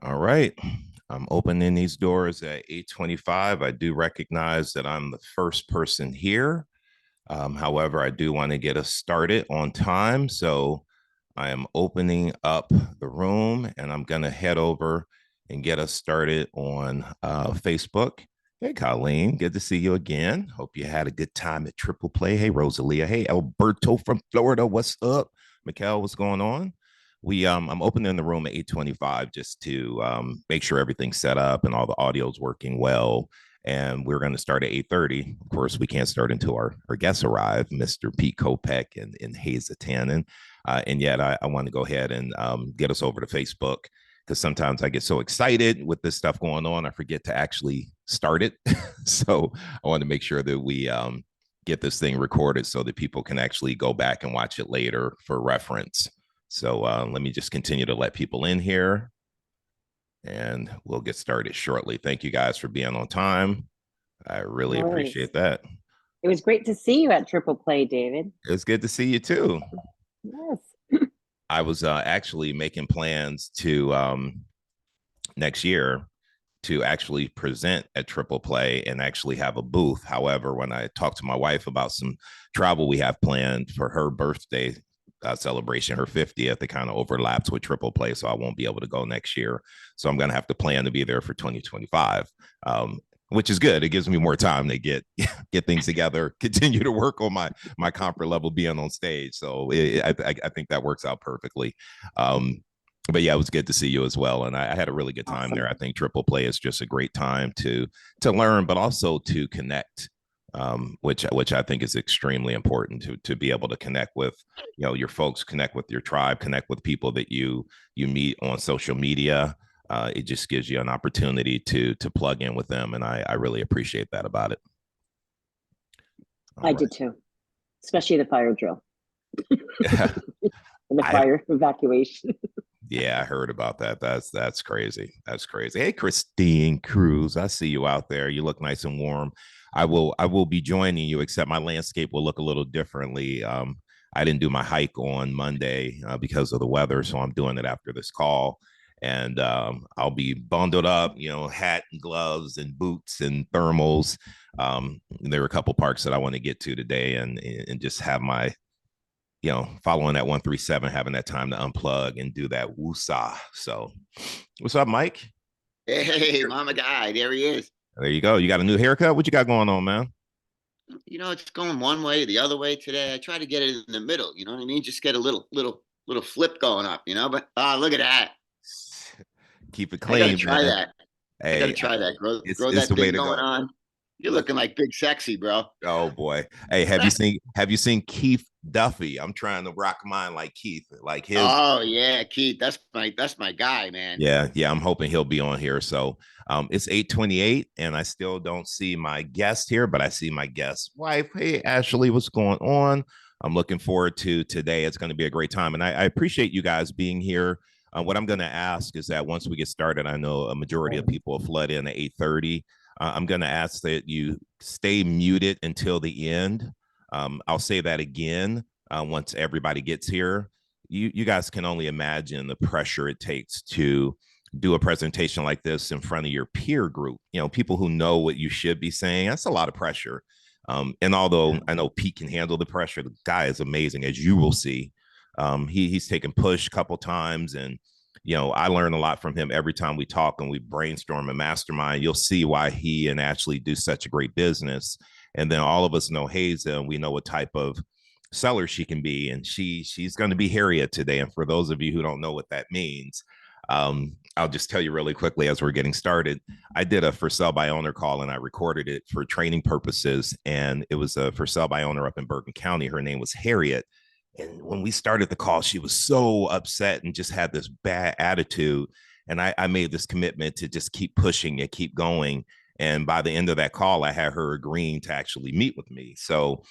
All right. I'm opening these doors at 8:25. I do recognize that I'm the first person here. However, I do want to get us started on time. So I am opening up the room and I'm going to head over and get us started on Facebook. Hey, Colleen, good to see you again. Hope you had a good time at Triple Play. Hey, Rosalia. Hey, Alberto from Florida. What's up? Mikkel, what's going on? I'm opening the room at 8:25 just to make sure everything's set up and all the audio's working well, and we're going to start at 8:30. Of course, we can't start until our guests arrive, Mr. Pete Kopech and Haza Tannen. And yet I want to go ahead and get us over to Facebook because sometimes I get so excited with this stuff going on, I forget to actually start it. So I want to make sure that we get this thing recorded so that people can actually go back and watch it later for reference. So let me just continue to let people in here and we'll get started shortly. Thank you guys for being on time. I really No worries. appreciate that. It was great to see you at Triple Play, David. It's good to see you too. Yes. I was actually making plans to next year to actually present at Triple Play and actually have a booth. However, when I talked to my wife about some travel we have planned for her birthday celebration, her 50th, it kind of overlaps with Triple Play, so I won't be able to go next year. So I'm going to have to plan to be there for 2025. Which is good. It gives me more time to get things together, continue to work on my comfort level being on stage. So I think that works out perfectly. But yeah, it was good to see you as well, and I had a really good time Awesome. there. I think Triple Play is just a great time to learn, but also to connect, which I think is extremely important to be able to connect with, your folks, connect with your tribe, connect with people that you meet on social media. It just gives you an opportunity to plug in with them, and I really appreciate that about it. All I right. did too, especially the fire drill Yeah, and the I fire evacuation. Yeah, I heard about that. That's crazy. That's crazy. Hey, Christine Cruz, I see you out there. You look nice and warm. I will be joining you, except my landscape will look a little differently. I didn't do my hike on Monday because of the weather, so I'm doing it after this call. And I'll be bundled up, hat and gloves and boots and thermals. There are a couple parks that I want to get to today and just have my following that 137, having that time to unplug and do that woosah. So, what's up, Mike? Hey, mama guy, there he is. There you go. You got a new haircut? What you got going on, man? It's going one way, the other way today. I try to get it in the middle. You know what I mean? Just get a little flip going up. But look at that. Keep it I got to clean, try man. that. I got to Hey, try that. it's Grow it's that the way thing to going go. on. You're Look, looking like big sexy, bro. oh boy. Hey, have you seen Keith Duffy? I'm trying to rock mine like Keith, like his. Oh yeah, Keith, that's my guy, man. Yeah. I'm hoping he'll be on here. So it's 8:28, and I still don't see my guest here, but I see my guest wife. Hey, Ashley, what's going on? I'm looking forward to today. It's going to be a great time, and I appreciate you guys being here. What I'm going to ask is that once we get started, I know a majority of people have flood in at 8:30. I'm going to ask that you stay muted until the end. I'll say that again once everybody gets here. You guys can only imagine the pressure it takes to do a presentation like this in front of your peer group, people who know what you should be saying. That's a lot of pressure. And although I know Pete can handle the pressure, the guy is amazing, as you will see. He's taken push a couple times, and I learn a lot from him every time we talk and we brainstorm and mastermind. You'll see why he and Ashley do such a great business. And then all of us know Haza, and we know what type of seller she can be, and she's going to be Harriet today. And for those of you who don't know what that means, I'll just tell you really quickly as we're getting started. I did a for sale by owner call and I recorded it for training purposes, and it was a for sale by owner up in Bergen County. Her name was Harriet, and when we started the call, she was so upset and just had this bad attitude. And I made this commitment to just keep pushing and keep going. And by the end of that call, I had her agreeing to actually meet with me. So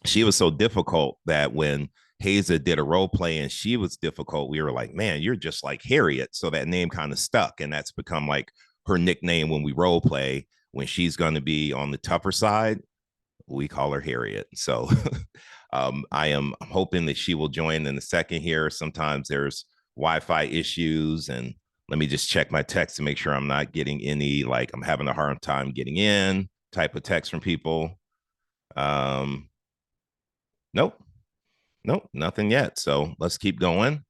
she was so difficult that when Haza did a role play and she was difficult, we were like, man, you're just like Harriet. So that name kind of stuck. And that's become like her nickname when we role play. When she's going to be on the tougher side, we call her Harriet. So I am hoping that she will join in a second here. Sometimes there's Wi-Fi issues and Let me just check my text to make sure I'm not getting any, like I'm having a hard time getting in type of text from people. Nope. Nope, nothing yet. So let's keep going.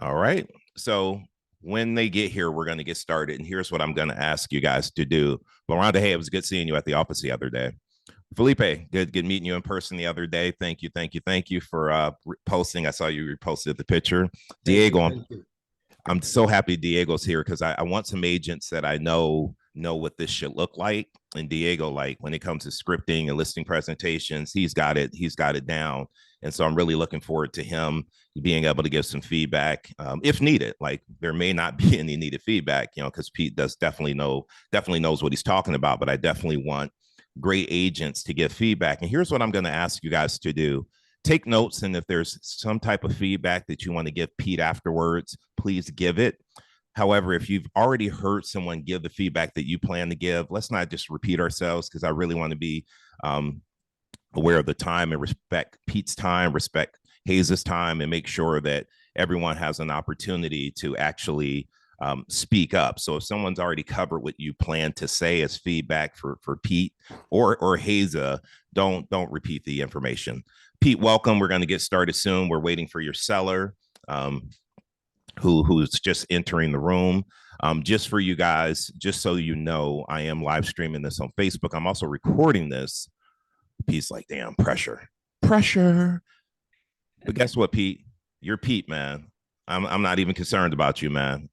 All right. So when they get here, we're going to get started. And here's what I'm going to ask you guys to do. Loranda, hey, it was good seeing you at the office the other day. Felipe, good meeting you in person the other day. Thank you for posting. I saw you reposted the picture. Diego, I'm so happy Diego's here because I want some agents that I know what this should look like. And Diego, like when it comes to scripting and listing presentations, he's got it down. And so I'm really looking forward to him being able to give some feedback if needed. Like there may not be any needed feedback, because Pete definitely knows what he's talking about. But I definitely want great agents to give feedback. And here's what I'm going to ask you guys to do. Take notes, and if there's some type of feedback that you want to give Pete afterwards, please give it. However, if you've already heard someone give the feedback that you plan to give, let's not just repeat ourselves, because I really want to be aware of the time and respect Pete's time, respect Hayes' time, and make sure that everyone has an opportunity to actually speak up. So if someone's already covered what you plan to say as feedback for Pete or Hayes, don't repeat the information. Pete, welcome. We're going to get started soon. We're waiting for your seller who's just entering the room. Just for you guys, just so you know, I am live streaming this on Facebook. I'm also recording this. Pete's like, damn, pressure. But guess what, Pete? You're Pete, man. I'm not even concerned about you, man.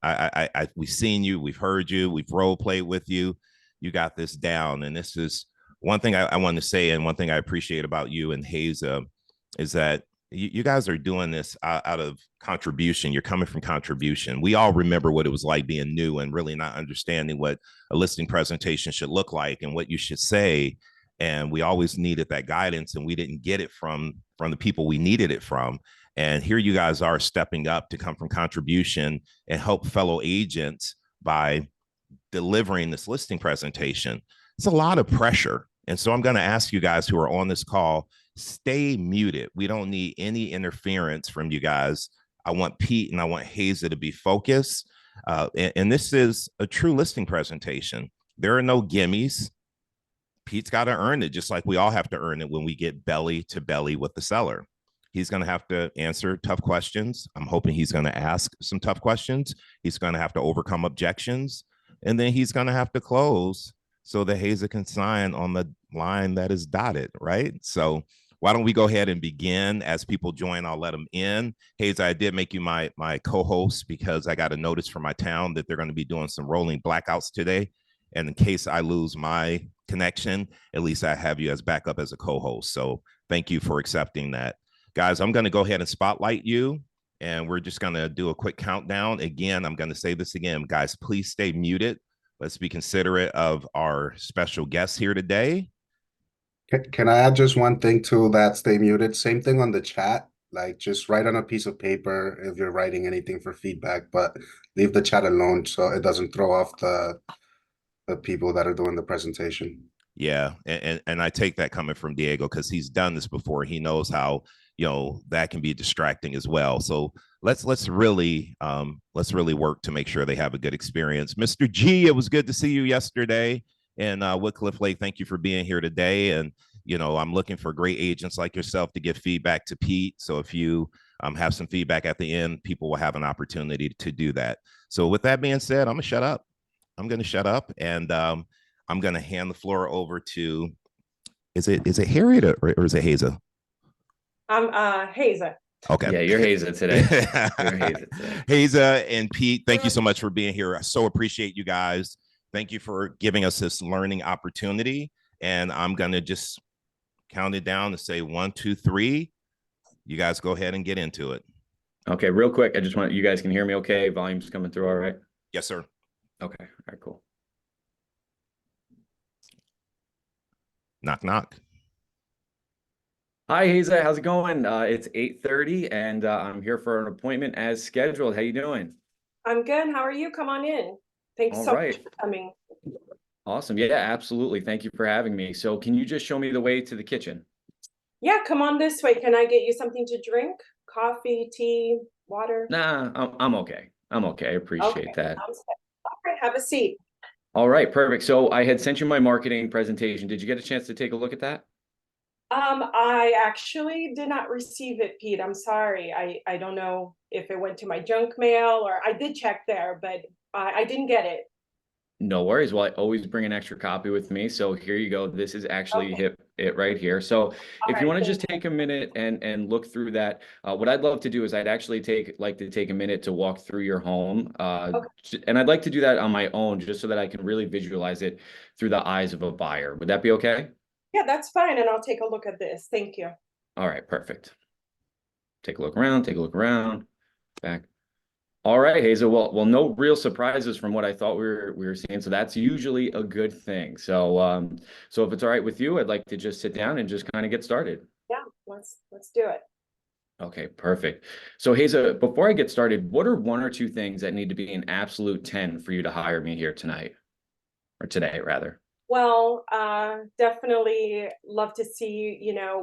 We've seen you, we've heard you, we've role played with you. You got this down. And this is one thing I want to say, and one thing I appreciate about you and Hayes is that you guys are doing this out of contribution. You're coming from contribution. We all remember what it was like being new and really not understanding what a listing presentation should look like and what you should say. And we always needed that guidance, and we didn't get it from the people we needed it from. And here you guys are stepping up to come from contribution and help fellow agents by delivering this listing presentation. It's a lot of pressure. And so I'm going to ask you guys who are on this call, stay muted. We don't need any interference from you guys. I want Pete and I want Hazel to be focused. And this is a true listing presentation. There are no gimmies. Pete's got to earn it, just like we all have to earn it when we get belly to belly with the seller. He's going to have to answer tough questions. I'm hoping he's going to ask some tough questions. He's going to have to overcome objections. And then he's going to have to close so that Hazel can sign on the line that is dotted, right? So why don't we go ahead and begin? As people join, I'll let them in. Hazel, I did make you my co-host because I got a notice from my town that they're going to be doing some rolling blackouts today. And in case I lose my connection, at least I have you as backup as a co-host. So thank you for accepting that. Guys, I'm going to go ahead and spotlight you, and we're just going to do a quick countdown. Again, I'm going to say this again. Guys, please stay muted. Let's be considerate of our special guests here today. Can I add just one thing to that? Stay muted. Same thing on the chat. Like just write on a piece of paper if you're writing anything for feedback, but leave the chat alone so it doesn't throw off the people that are doing the presentation. Yeah, and I take that coming from Diego because he's done this before. He knows how that can be distracting as well. So let's really work to make sure they have a good experience. Mr. G, it was good to see you yesterday. And Wycliffe Lake, thank you for being here today. And I'm looking for great agents like yourself to give feedback to Pete. So if you have some feedback at the end, people will have an opportunity to do that. So with that being said, I'm gonna shut up. And I'm gonna hand the floor over to, is it Harriet or is it Hazel? I'm Hazel. Okay. Yeah, you're Hazel today. You're Hazel today. Hazel and Pete, thank you so much for being here. I so appreciate you guys. Thank you for giving us this learning opportunity. And I'm gonna just count it down and say 1, 2, 3. You guys go ahead and get into it. Okay, real quick. I just want you guys can hear me okay? Volume's coming through all right? Yes, sir. Okay, all right, cool. Knock, knock. Hi, Hazel. How's it going? It's 8:30 and I'm here for an appointment as scheduled. How you doing? I'm good. How are you? Come on in. Thanks All so right. much for coming. Awesome. Yeah, absolutely. Thank you for having me. So can you just show me the way to the kitchen? Yeah, come on this way. Can I get you something to drink? Coffee, tea, water? Nah, I'm okay. I'm okay. I appreciate Okay, that. sounds good. All right, have a seat. All right, perfect. So I had sent you my marketing presentation. Did you get a chance to take a look at that? I actually did not receive it, Pete. I'm sorry. I don't know if it went to my junk mail or I did check there, but I didn't get it. No worries. Well, I always bring an extra copy with me. So here you go. This is actually Okay. it right here. So All if you right, want to thank just take a minute and look through that, what I'd love to do is I'd actually like to take a minute to walk through your home. Okay. And I'd like to do that on my own just so that I can really visualize it through the eyes of a buyer. Would that be okay? Yeah, that's fine, and I'll take a look at this. Thank you. All right, perfect. Take a look around, back. All right, Hazel. Well, no real surprises from what I thought we were seeing, so that's usually a good thing. So, so if it's all right with you, I'd like to just sit down and just kind of get started. Yeah, let's do it. Okay, perfect. So, Hazel, before I get started, what are one or two things that need to be an absolute 10 for you to hire me here tonight, or today, rather? Well, definitely love to see,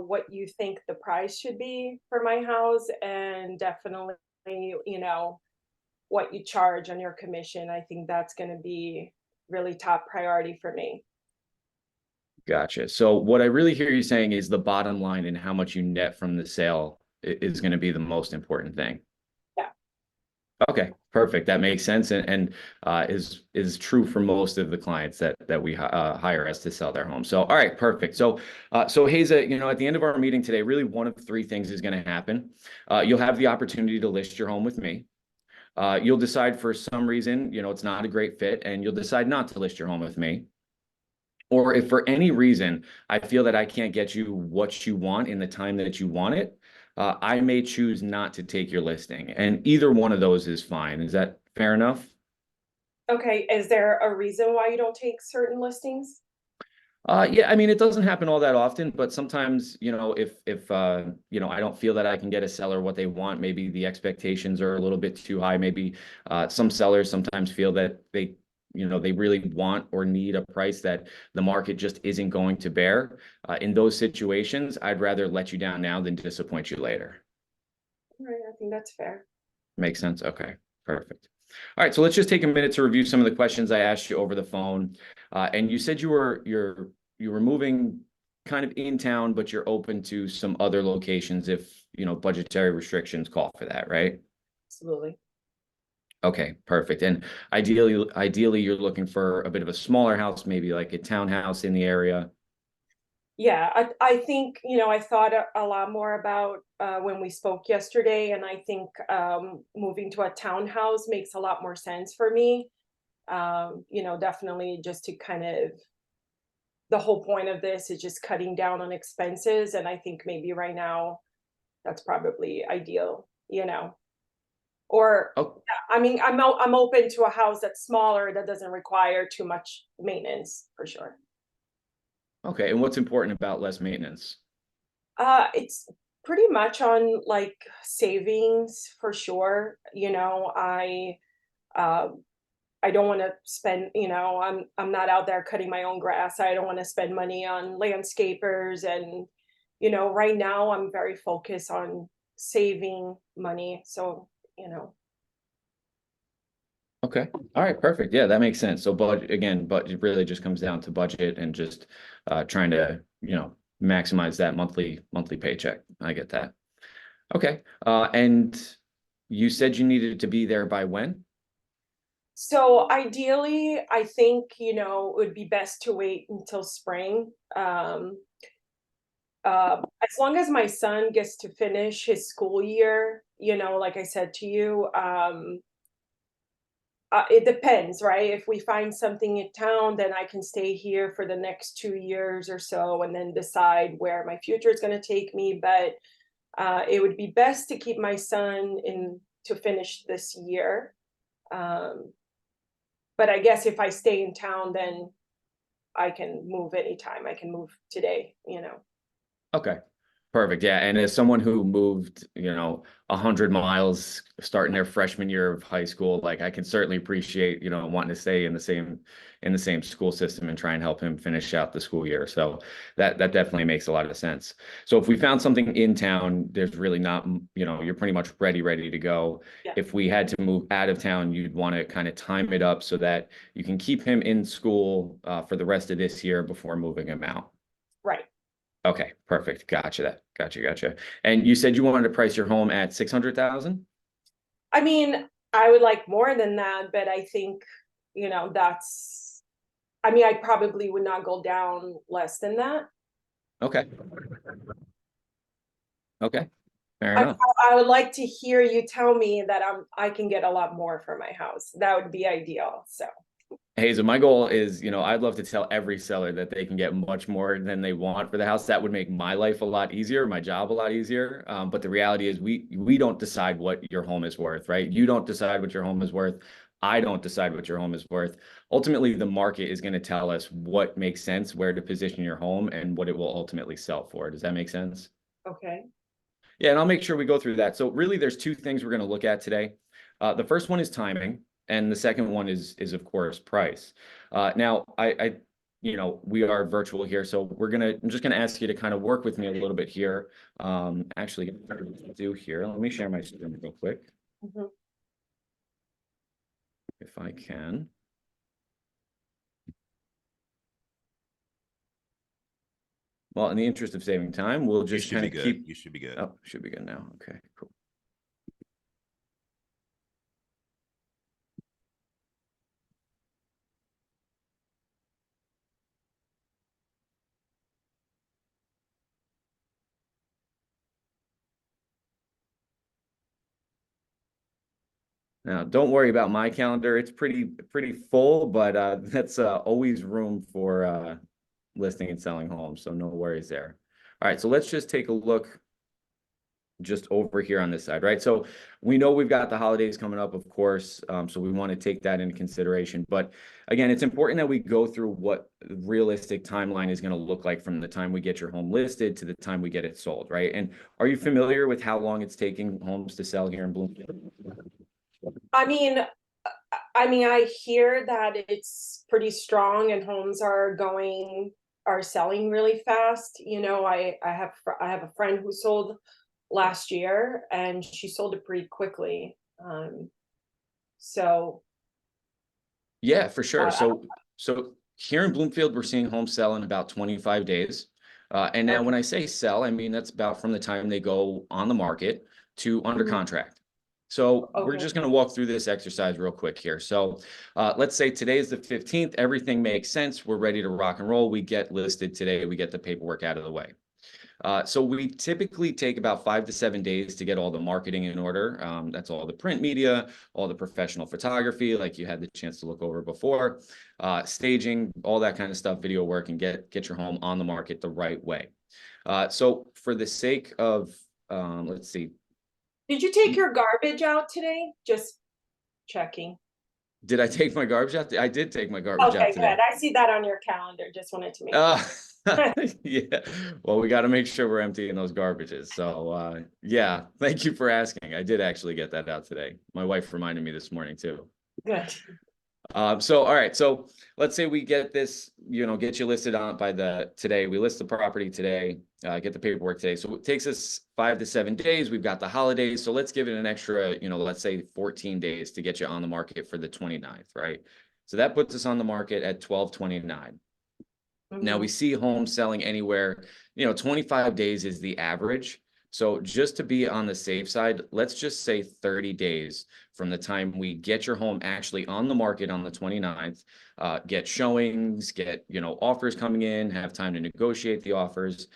what you think the price should be for my house and definitely, what you charge on your commission. I think that's going to be really top priority for me. Gotcha. So, what I really hear you saying is the bottom line and how much you net from the sale is going to be the most important thing. Yeah. Okay, perfect. That makes sense, and is true for most of the clients that we hire us to sell their home. So, all right, perfect. So, so Hazel, at the end of our meeting today, really one of three things is going to happen. You'll have the opportunity to list your home with me. You'll decide for some reason, it's not a great fit, and you'll decide not to list your home with me. Or if for any reason I feel that I can't get you what you want in the time that you want it, I may choose not to take your listing. And either one of those is fine. Is that fair enough? Okay, is there a reason why you don't take certain listings? Yeah, I mean, it doesn't happen all that often, but sometimes, if I don't feel that I can get a seller what they want, maybe the expectations are a little bit too high. Maybe some sellers sometimes feel that they really want or need a price that the market just isn't going to bear. In those situations, I'd rather let you down now than disappoint you later. All right, I think that's fair. Makes sense? Okay, perfect. All right, so let's just take a minute to review some of the questions I asked you over the phone. And you said you're moving kind of in town, but you're open to some other locations if, budgetary restrictions call for that, right? Absolutely. Okay, perfect. And ideally, you're looking for a bit of a smaller house, maybe like a townhouse in the area. Yeah, I think, I thought a lot more about when we spoke yesterday, and I think moving to a townhouse makes a lot more sense for me. Definitely just to kind of, the whole point of this is just cutting down on expenses, and I think maybe right now that's probably ideal, Or, Oh, yeah, I mean, I'm open to a house that's smaller that doesn't require too much maintenance for sure. okay. And what's important about less maintenance? It's pretty much on like savings for sure. Uh, I don't want to spend, I'm not out there cutting my own grass. I don't want to spend money on landscapers and, right now I'm very focused on saving money. So, Okay. All right. Perfect. Yeah, that makes sense. So but it really just comes down to budget and just trying to, maximize that monthly paycheck. I get that. Okay. And you said you needed to be there by when? So ideally, I think, it would be best to wait until spring. As long as my son gets to finish his school year, like I said to you, it depends, right? If we find something in town, then I can stay here for the next 2 years or so and then decide where my future is going to take me. But it would be best to keep my son in to finish this year. But I guess if I stay in town, then I can move anytime. I can move today. Okay. Perfect. Yeah. And as someone who moved, 100 miles starting their freshman year of high school, like I can certainly appreciate, wanting to stay in the same school system and try and help him finish out the school year. So that definitely makes a lot of sense. So if we found something in town, there's really not, you're pretty much ready to go. Yeah. If we had to move out of town, you'd want to kind of time it up so that you can keep him in school for the rest of this year before moving him out. Right. Okay, perfect. Gotcha. And you said you wanted to price your home at 600,000? I mean, I would like more than that, but I think, I probably would not go down less than that. Okay. Okay, fair I, enough. I would like to hear you tell me that I can get a lot more for my house. That would be ideal. So. Hazel, my goal is, I'd love to tell every seller that they can get much more than they want for the house. That would make my life a lot easier, my job a lot easier. But the reality is we don't decide what your home is worth, right? You don't decide what your home is worth. I don't decide what your home is worth. Ultimately, the market is going to tell us what makes sense, where to position your home, and what it will ultimately sell for. Does that make sense? Okay. Yeah, and I'll make sure we go through that. So really, there's two things we're going to look at today. The first one is timing. And the second one is of course price. Now we are virtual here, so I'm just gonna ask you to kind of work with me a little bit here. Actually, do here. Let me share my screen real quick, if I can. Well, in the interest of saving time, we'll just kind of keep. You should be good. Oh, should be good now. Okay, cool. Now, don't worry about my calendar. It's pretty full, but that's always room for listing and selling homes. So no worries there. All right, so let's just take a look just over here on this side, right? So we know we've got the holidays coming up, of course. So we want to take that into consideration. But again, it's important that we go through what the realistic timeline is going to look like from the time we get your home listed to the time we get it sold, right? And are you familiar with how long it's taking homes to sell here in Bloomfield? I mean, I hear that it's pretty strong and homes are selling really fast. I have a friend who sold last year and she sold it pretty quickly. So. Yeah, for sure. So here in Bloomfield, we're seeing homes sell in about 25 days. And now when I say sell, I mean, that's about from the time they go on the market to under contract. So we're just going to walk through this exercise real quick here. So let's say today is the 15th. Everything makes sense. We're ready to rock and roll. We get listed today. We get the paperwork out of the way. So we typically take about 5 to 7 days to get all the marketing in order. That's all the print media, all the professional photography, like you had the chance to look over before, staging, all that kind of stuff, video work, and get your home on the market the right way. So for the sake of, let's see. Did you take your garbage out today? Just checking. Did I take my garbage out? I did take my garbage out today. Okay, good. I see that on your calendar. Just wanted to make sure. Yeah. Well, we got to make sure we're emptying those garbages. So, yeah, thank you for asking. I did actually get that out today. My wife reminded me this morning too. Good. So, all right. So let's say we get this, get you listed on today. We list the property today, get the paperwork today. So it takes us 5 to 7 days. We've got the holidays. So let's give it an extra, let's say 14 days to get you on the market for the 29th, right? So that puts us on the market at 12/29. Now we see homes selling anywhere, 25 days is the average. So just to be on the safe side, let's just say 30 days from the time we get your home actually on the market on the 29th, get showings, get, offers coming in, have time to negotiate the offers,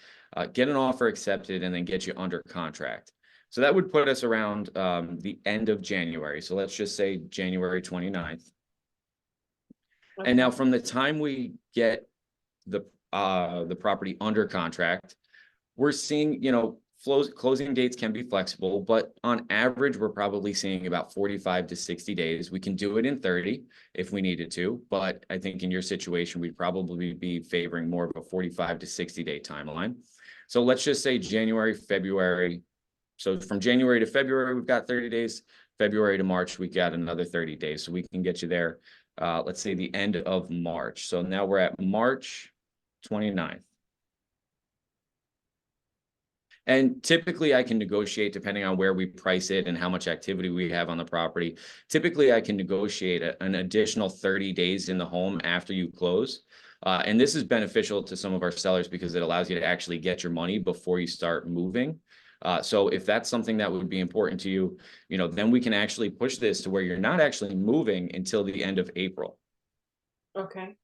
get an offer accepted, and then get you under contract. So that would put us around the end of January. So let's just say January 29th. Okay. And now from the time we get the property under contract, we're seeing, closing dates can be flexible, but on average, we're probably seeing about 45 to 60 days. We can do it in 30 if we needed to, but I think in your situation, we'd probably be favoring more of a 45 to 60 day timeline. So let's just say January, February. So from January to February, we've got 30 days. February to March, we got another 30 days. So we can get you there, let's say the end of March. So now we're at March 29th. And typically I can negotiate depending on where we price it and how much activity we have on the property. Typically I can negotiate an additional 30 days in the home after you close. And this is beneficial to some of our sellers because it allows you to actually get your money before you start moving. So if that's something that would be important to you, then we can actually push this to where you're not actually moving until the end of April. Okay.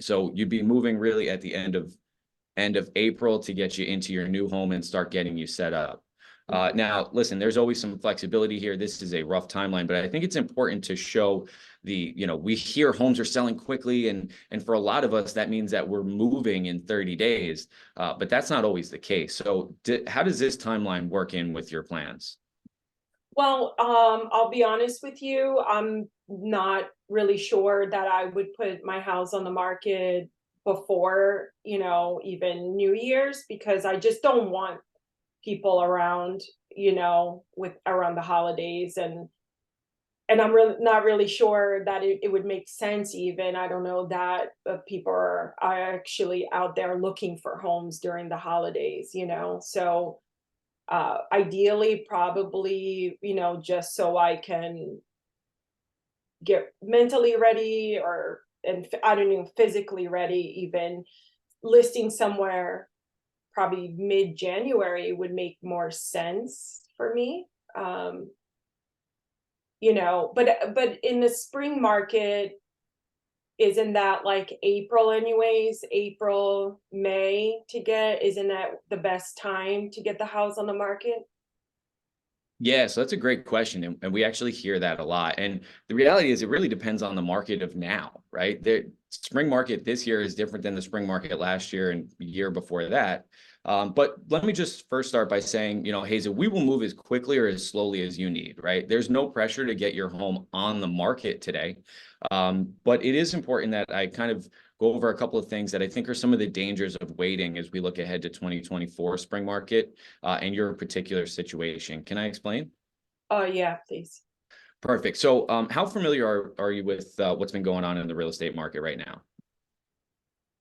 So you'd be moving really at the end of April to get you into your new home and start getting you set up. Now, listen, there's always some flexibility here. This is a rough timeline, but I think it's important to show we hear homes are selling quickly, and for a lot of us, that means that we're moving in 30 days, but that's not always the case. So how does this timeline work in with your plans? Well, I'll be honest with you. I'm not really sure that I would put my house on the market before, even New Year's, because I just don't want people around, around the holidays, and I'm really not really sure that it would make sense even. I don't know that people are actually out there looking for homes during the holidays, so ideally probably, just so I can get mentally ready and I don't know, physically ready, even listing somewhere probably mid-January would make more sense for me. But in the spring market, isn't that like April anyways? April, May isn't that the best time to get the house on the market? Yeah, so that's a great question. And we actually hear that a lot. And the reality is it really depends on the market of now, right? The spring market this year is different than the spring market last year and the year before that. But let me just first start by saying, Hazel, we will move as quickly or as slowly as you need, right? There's no pressure to get your home on the market today. But it is important that I kind of go over a couple of things that I think are some of the dangers of waiting as we look ahead to 2024 spring market and your particular situation. Can I explain? Oh, yeah, please. Perfect. So how familiar are you with what's been going on in the real estate market right now?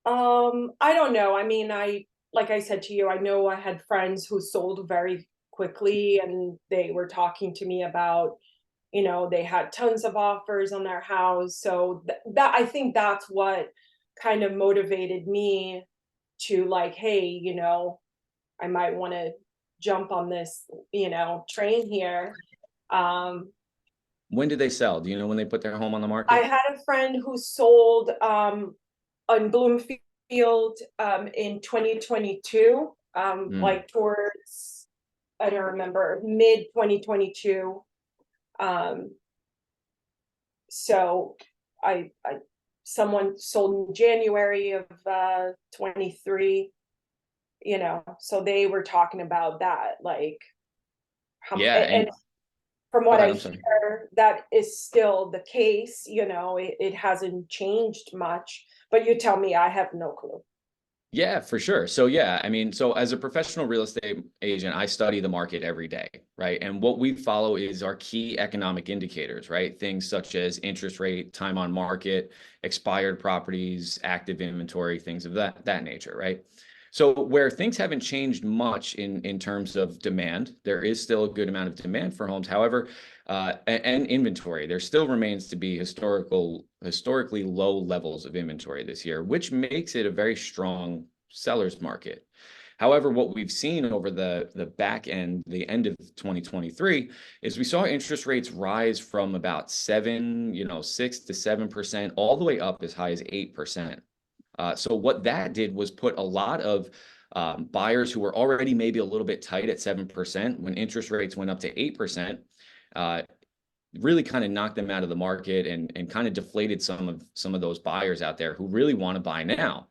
I don't know. I mean, like I said to you, I know I had friends who sold very quickly, and they were talking to me about, they had tons of offers on their house. So that I think that's what kind of motivated me to like, hey, I might want to jump on this, train here. When did they sell? Do you know when they put their home on the market? I had a friend who sold on Bloomfield in 2022, like towards, I don't remember, mid 2022. So someone sold in January of 23, so they were talking about that, like, and from what I hear, that is still the case. It hasn't changed much, but you tell me, I have no clue. Yeah, for sure. So yeah, I mean, so as a professional real estate agent, I study the market every day, right? And what we follow is our key economic indicators, right? Things such as interest rate, time on market, expired properties, active inventory, things of that nature, right? So where things haven't changed much in terms of demand, there is still a good amount of demand for homes. However, and inventory, there still remains to be historically low levels of inventory this year, which makes it a very strong seller's market. However, what we've seen over the back end, the end of 2023, is we saw interest rates rise from about 6 to 7%, all the way up as high as 8%. So what that did was put a lot of buyers who were already maybe a little bit tight at 7%, when interest rates went up to 8%, really kind of knocked them out of the market and kind of deflated some of those buyers out there who really want to buy now.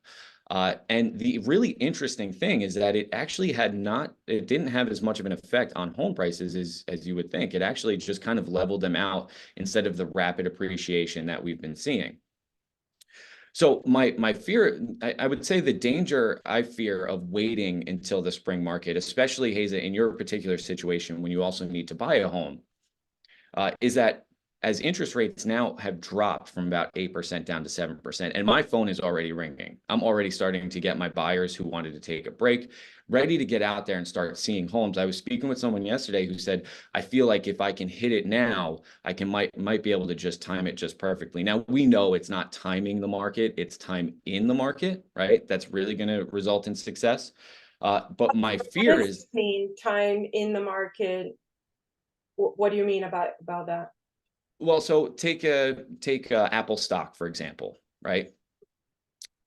And the really interesting thing is that it actually it didn't have as much of an effect on home prices as you would think. It actually just kind of leveled them out instead of the rapid appreciation that we've been seeing. So my fear, I would say the danger I fear of waiting until the spring market, especially Haza, in your particular situation when you also need to buy a home, is that as interest rates now have dropped from about 8% down to 7%, and my phone is already ringing. I'm already starting to get my buyers who wanted to take a break ready to get out there and start seeing homes. I was speaking with someone yesterday who said, I feel like if I can hit it now, I can might be able to just time it just perfectly. Now we know it's not timing the market, it's time in the market, right? That's really going to result in success. But my fear What does is this mean time in the market? What do you mean about that? well, so take Apple stock, for example, right?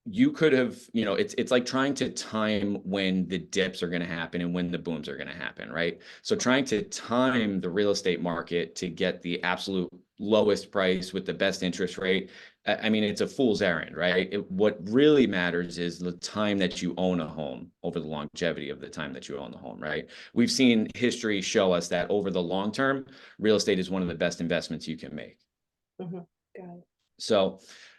You could have, it's like trying to time when the dips are going to happen and when the booms are going to happen, right? So trying to time the real estate market to get the absolute lowest price with the best interest rate. I mean, it's a fool's errand, right? What really matters is the time that you own a home over the longevity of the time that you own the home, right? We've seen history show us that over the long term, real estate is one of the best investments you can make. Mm-hmm. Got it.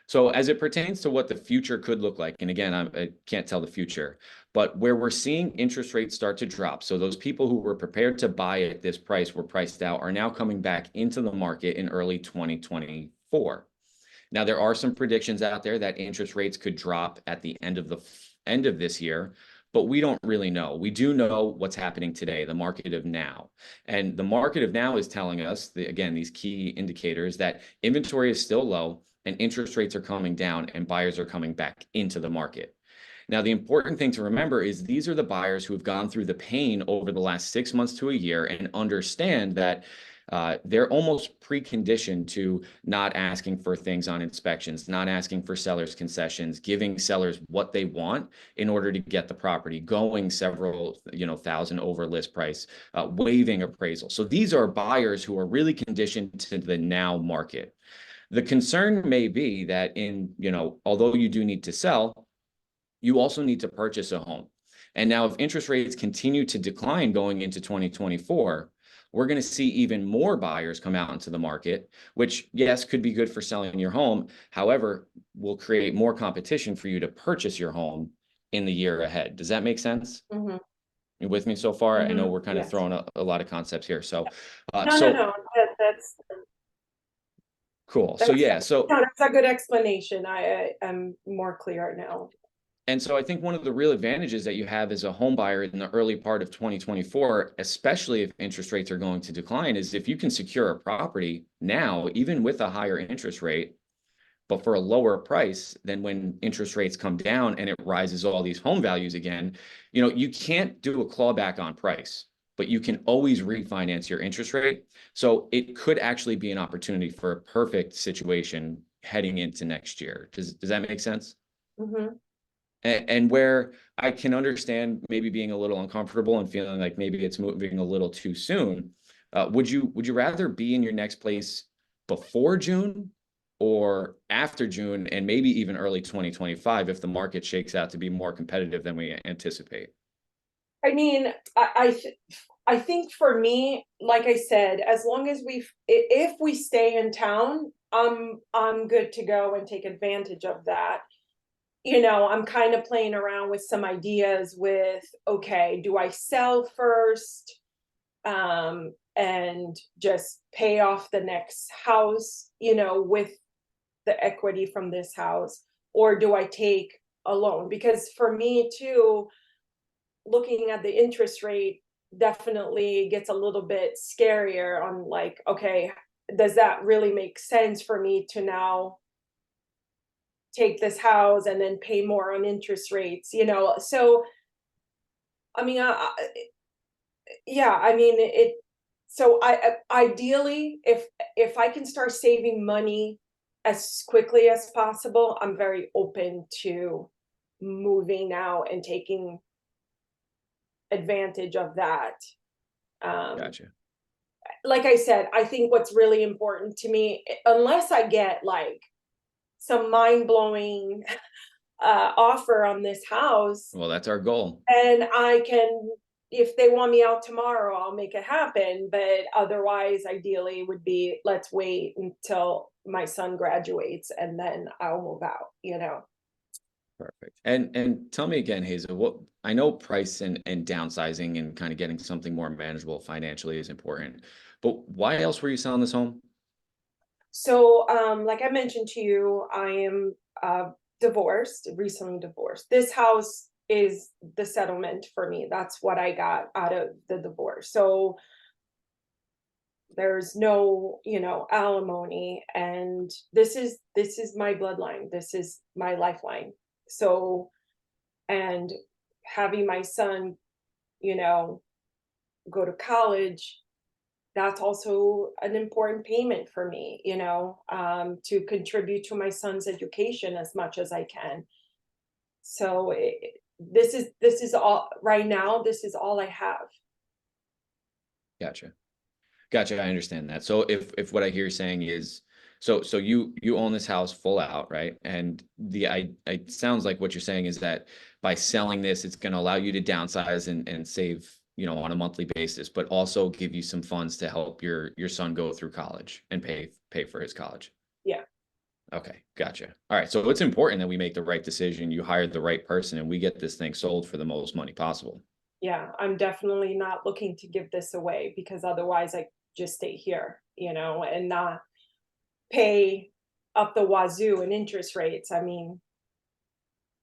So as it pertains to what the future could look like, and again, I can't tell the future, but where we're seeing interest rates start to drop. So those people who were prepared to buy at this price were priced out are now coming back into the market in early 2024. Now, there are some predictions out there that interest rates could drop at the end of this year, but we don't really know. We do know what's happening today, the market of now. And the market of now is telling us, again, these key indicators that inventory is still low and interest rates are coming down and buyers are coming back into the market. Now, the important thing to remember is these are the buyers who have gone through the pain over the last 6 months to a year and understand that they're almost preconditioned to not asking for things on inspections, not asking for sellers' concessions, giving sellers what they want in order to get the property going several, thousand over list price, waiving appraisal. So these are buyers who are really conditioned to the now market. The concern may be that although you do need to sell, you also need to purchase a home. And now if interest rates continue to decline going into 2024, we're going to see even more buyers come out into the market, which, yes, could be good for selling your home. However, will create more competition for you to purchase your home in the year ahead. Does that make sense? Mm-hmm. You with me so far? I know we're kind of Yes. throwing a lot of concepts here. So, No. That's cool. So yeah, that's a good explanation. I am more clear now. And so I think one of the real advantages that you have as a home buyer in the early part of 2024, especially if interest rates are going to decline, is if you can secure a property now, even with a higher interest rate, but for a lower price than when interest rates come down and it rises all these home values again, you can't do a clawback on price, but you can always refinance your interest rate. So it could actually be an opportunity for a perfect situation heading into next year. Does that make sense? Mm-hmm. And where I can understand maybe being a little uncomfortable and feeling like maybe it's moving a little too soon. Would you rather be in your next place before June or after June and maybe even early 2025 if the market shakes out to be more competitive than we anticipate? I mean, I think for me, like I said, as long as if we stay in town, I'm good to go and take advantage of that. I'm kind of playing around with some ideas with, okay, do I sell first and just pay off the next house, with the equity from this house, or do I take a loan? Because for me too, looking at the interest rate definitely gets a little bit scarier on like, okay, does that really make sense for me to now take this house and then pay more on interest rates, so I mean, yeah, I mean so I ideally if I can start saving money as quickly as possible, I'm very open to moving now and taking advantage of that. Gotcha. Like I said, I think what's really important to me, unless I get like some mind-blowing offer on this house, Well, that's our goal. and I can, if they want me out tomorrow, I'll make it happen. But otherwise, ideally would be, let's wait until my son graduates, and then I'll move out, you know. Perfect. And tell me again, Hazel, what I know price and downsizing and kind of getting something more manageable financially is important, but why else were you selling this home? So, like I mentioned to you, I am divorced, recently divorced. This house is the settlement for me. That's what I got out of the divorce. So there's no, you know, alimony, and this is my bloodline. This is my lifeline. So, and having my son, you know, go to college, that's also an important payment for me, you know, to contribute to my son's education as much as I can. So this is all right now. This is all I have. Gotcha. Gotcha. I understand that. So if what I hear you saying is, so you own this house full out, right? And it sounds like what you're saying is that by selling this, it's going to allow you to downsize and save, you know, on a monthly basis, but also give you some funds to help your son go through college and pay for his college. Yeah. Okay, gotcha. All right. So it's important that we make the right decision. You hired the right person and we get this thing sold for the most money possible. Yeah, I'm definitely not looking to give this away, because otherwise I just stay here, you know, and not pay up the wazoo in interest rates. I mean,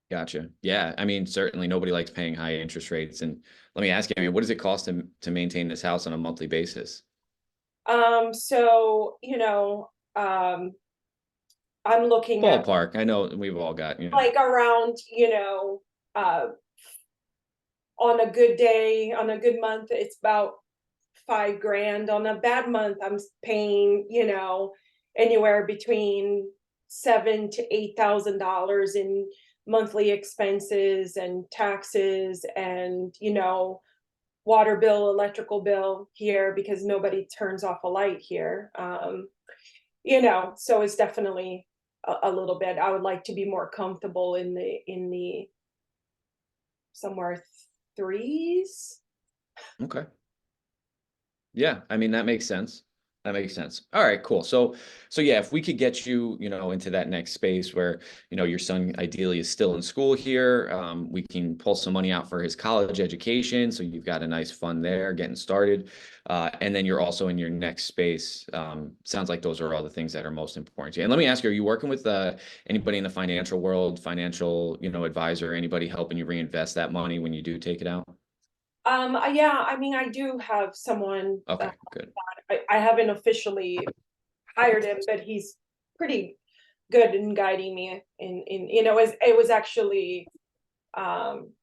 Gotcha. Yeah. I mean, certainly nobody likes paying high interest rates. And let me ask you, I mean, what does it cost to maintain this house on a monthly basis? so, you know, I'm looking at Ballpark. I know we've all got, you know, like around, you know, on a good day, on a good month, it's about $5,000. On a bad month, I'm paying, you know, anywhere between $7,000 to $8,000 in monthly expenses and taxes, and, you know, water bill, electrical bill here, because nobody turns off a light here. You know, so it's definitely a little bit. I would like to be more comfortable in the somewhere threes. okay. Yeah, I mean, that makes sense. That makes sense. All right, cool. So yeah, if we could get you, you know, into that next space where, you know, your son ideally is still in school here, we can pull some money out for his college education. So you've got a nice fund there getting started. And then you're also in your next space. Sounds like those are all the things that are most important to you. And let me ask you, are you working with anybody in the financial world, financial, you know, advisor, anybody helping you reinvest that money when you do take it out? Yeah, I mean, I do have someone. Okay, good. I haven't officially hired him, but he's pretty good in guiding me in, you know, it was actually,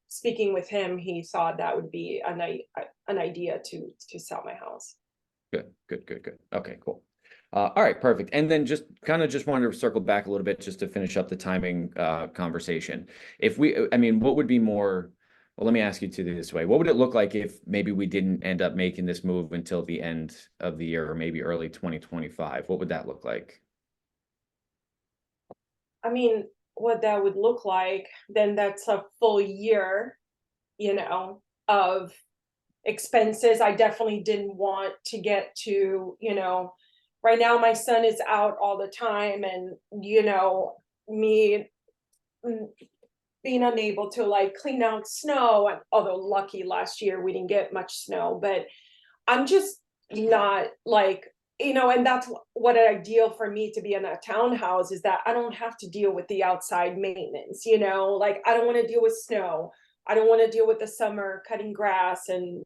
speaking with him, he thought that would be an idea to sell my house. Good. Okay, cool. All right, perfect. And then just wanted to circle back a little bit just to finish up the timing conversation. I mean, what would be more, well, let me ask you this way. What would it look like if maybe we didn't end up making this move until the end of the year or maybe early 2025? What would that look like? I mean, what that would look like, then that's a full year, you know, of expenses. I definitely didn't want to get to, you know, right now my son is out all the time, and, you know, me being unable to like clean out snow, although lucky last year we didn't get much snow, but I'm just not like, you know, and that's what an ideal for me to be in a townhouse is, that I don't have to deal with the outside maintenance, you know, like I don't want to deal with snow. I don't want to deal with the summer cutting grass and,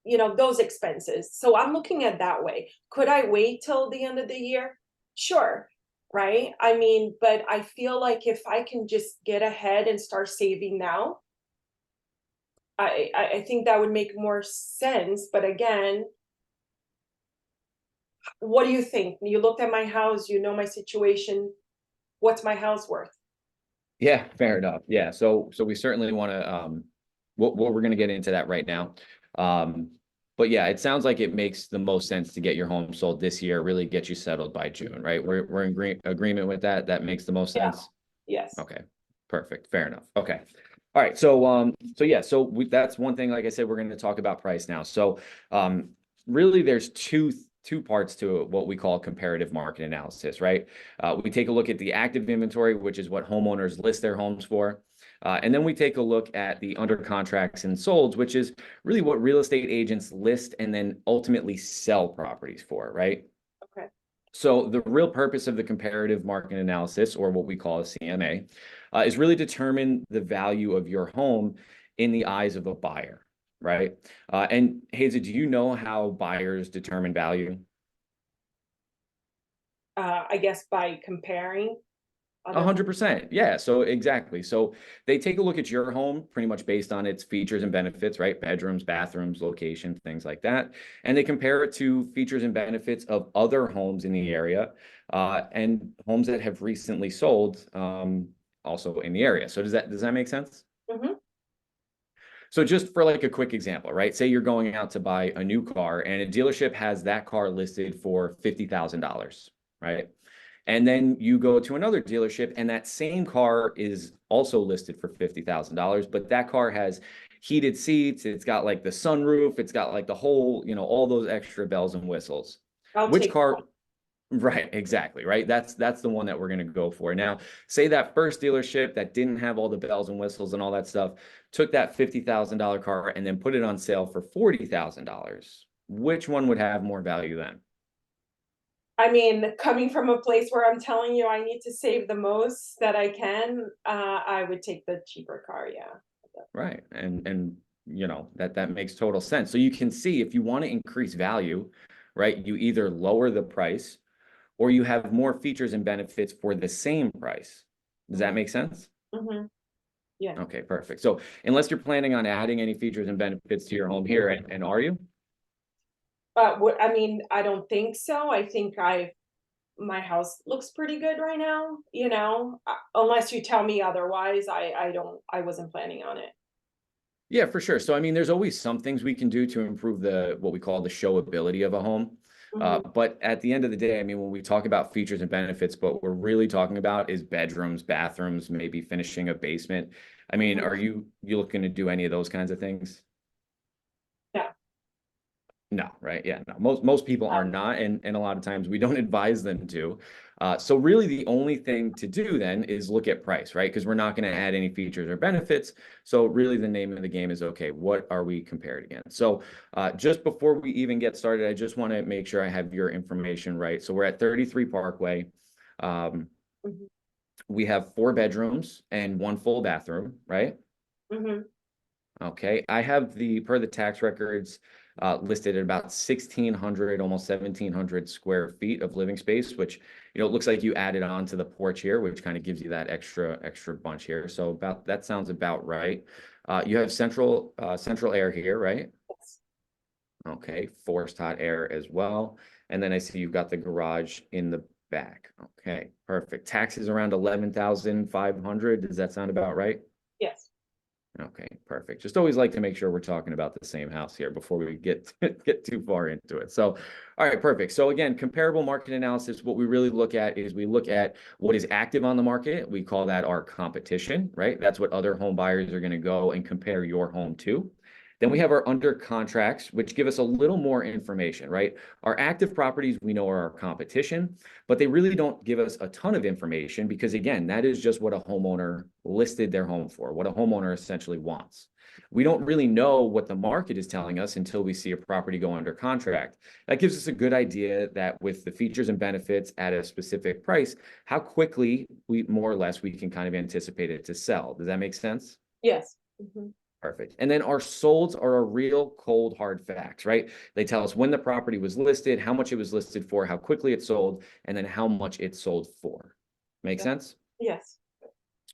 you know, those expenses. So I'm looking at that way. Could I wait till the end of the year? Sure. Right. I mean, but I feel like if I can just get ahead and start saving now, I think that would make more sense. But again, what do you think? You looked at my house, you know my situation. What's my house worth? Yeah, fair enough. Yeah. So we certainly want to, we're going to get into that right now. But yeah, it sounds like it makes the most sense to get your home sold this year, really get you settled by June, right? We're in agreement with that. That makes the most Yeah. sense. Yes. Okay, perfect. Fair enough. Okay. All right. So yeah, that's one thing, like I said, we're going to talk about price now. So really there's two two parts to what we call comparative market analysis, right? We take a look at the active inventory, which is what homeowners list their homes for. And then we take a look at the under contracts and solds, which is really what real estate agents list and then ultimately sell properties for, right? Okay. So the real purpose of the comparative market analysis, or what we call a CMA, is really determine the value of your home in the eyes of a buyer, right? And Hazel, do you know how buyers determine value? I guess by comparing. other- 100%. Yeah. So exactly. So they take a look at your home pretty much based on its features and benefits, right? Bedrooms, bathrooms, location, things like that. And they compare it to features and benefits of other homes in the area and homes that have recently sold also in the area. So does that make sense? Mhm. So just for like a quick example, right? Say you're going out to buy a new car and a dealership has that car listed for $50,000, right? And then you go to another dealership and that same car is also listed for $50,000, but that car has heated seats, it's got like the sunroof, it's got like the whole, all those extra bells and whistles. I'll Which take car? that. Right, exactly, right? That's the one that we're going to go for. Now, say that first dealership that didn't have all the bells and whistles and all that stuff took that $50,000 car and then put it on sale for $40,000. Which one would have more value then? I mean, coming from a place where I'm telling you I need to save the most that I can, I would take the cheaper car, yeah. Right. And that makes total sense. So you can see if you want to increase value, right, you either lower the price or you have more features and benefits for the same price. Does that make sense? Mm-hmm. Yeah. Okay, perfect. So unless you're planning on adding any features and benefits to your home here, and are you? But what, I mean, I don't think so. I think my house looks pretty good right now, unless you tell me otherwise, I wasn't planning on it. Yeah, for sure. So I mean, there's always some things we can do to improve what we call the showability of a home. Mhm. But at the end of the day, I mean, when we talk about features and benefits, what we're really talking about is bedrooms, bathrooms, maybe finishing a basement. I mean, Mhm. are you looking to do any of those kinds of things? Yeah. No, right? Yeah, no. Most people are not, and a lot of times we don't advise them to. So really, the only thing to do then is look at price, right? Because we're not going to add any features or benefits. So really, the name of the game is, okay, what are we compared against? So just before we even get started, I just want to make sure I have your information right. So we're at 33 Parkway. Mhm. We have 4 bedrooms and 1 full bathroom, right? Mhm. Okay, I have per the tax records listed at about 1,600, almost 1,700 square feet of living space, which, it looks like you added on to the porch here, which kind of gives you that extra bunch here. So that sounds about right. You have central air here, right? Yes. Okay, forced hot air as well. And then I see you've got the garage in the back. Okay, perfect. Taxes around 11,500. Does that sound about right? Yes. Okay, perfect. Just always like to make sure we're talking about the same house here before we get too far into it. So, all right, perfect. So again, comparable market analysis, what we really look at is we look at what is active on the market. We call that our competition, right? That's what other home buyers are going to go and compare your home to. Then we have our under contracts, which give us a little more information, right? Our active properties we know are our competition, but they really don't give us a ton of information because, again, that is just what a homeowner listed their home for, what a homeowner essentially wants. We don't really know what the market is telling us until we see a property go under contract. That gives us a good idea that with the features and benefits at a specific price, how quickly we more or less we can kind of anticipate it to sell. Does that make sense? Yes. Mhm. Perfect. And then our solds are a real cold, hard facts, right? They tell us when the property was listed, how much it was listed for, how quickly it sold, and then how much it sold for. Make Yeah. sense? Yes.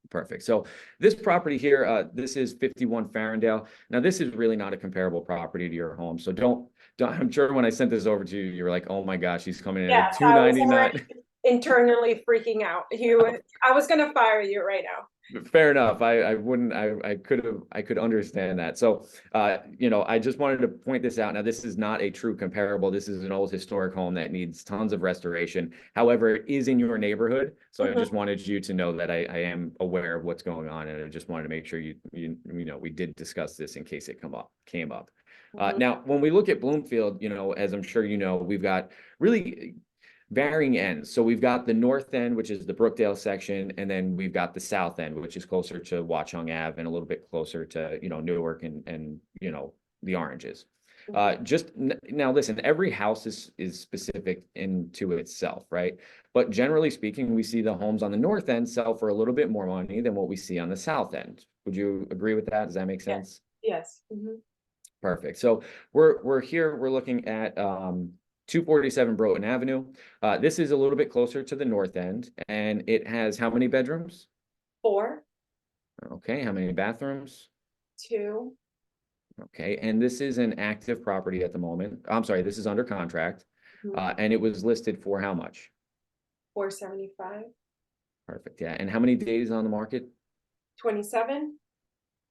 Perfect. So this property here, this is 51 Farrendale. Now, this is really not a comparable property to your home. So don't, I'm sure when I sent this over to you, you were like, oh my gosh, he's coming in at Yes, I was $299. already internally freaking out. I was gonna fire you right now. Fair enough. I wouldn't, I could understand that. So, I just wanted to point this out. Now, this is not a true comparable. This is an old historic home that needs tons of restoration. However, it is in your neighborhood. So I just wanted you to know that I am aware of what's going on. And I just wanted to make sure we did discuss this in case it came up. Mhm. Now, when we look at Bloomfield, you know, as I'm sure you know, we've got really varying ends. So we've got the north end, which is the Brookdale section, and then we've got the south end, which is closer to Watchung Ave and a little bit closer to, you know, Newark and you know, the Oranges. Now, listen, every house is specific into itself, right? But generally speaking, we see the homes on the north end sell for a little bit more money than what we see on the south end. Would you agree with that? Does that make sense? Yes. Mhm. Perfect. So we're here, we're looking at 247 Broughton Avenue. This is a little bit closer to the north end, and it has how many bedrooms? 4, Okay, how many bathrooms? 2, Okay, and this is an active property at the moment. I'm sorry, this is under contract. Mhm. And it was listed for how much? 475, Perfect, yeah. And how many days on the market? 27.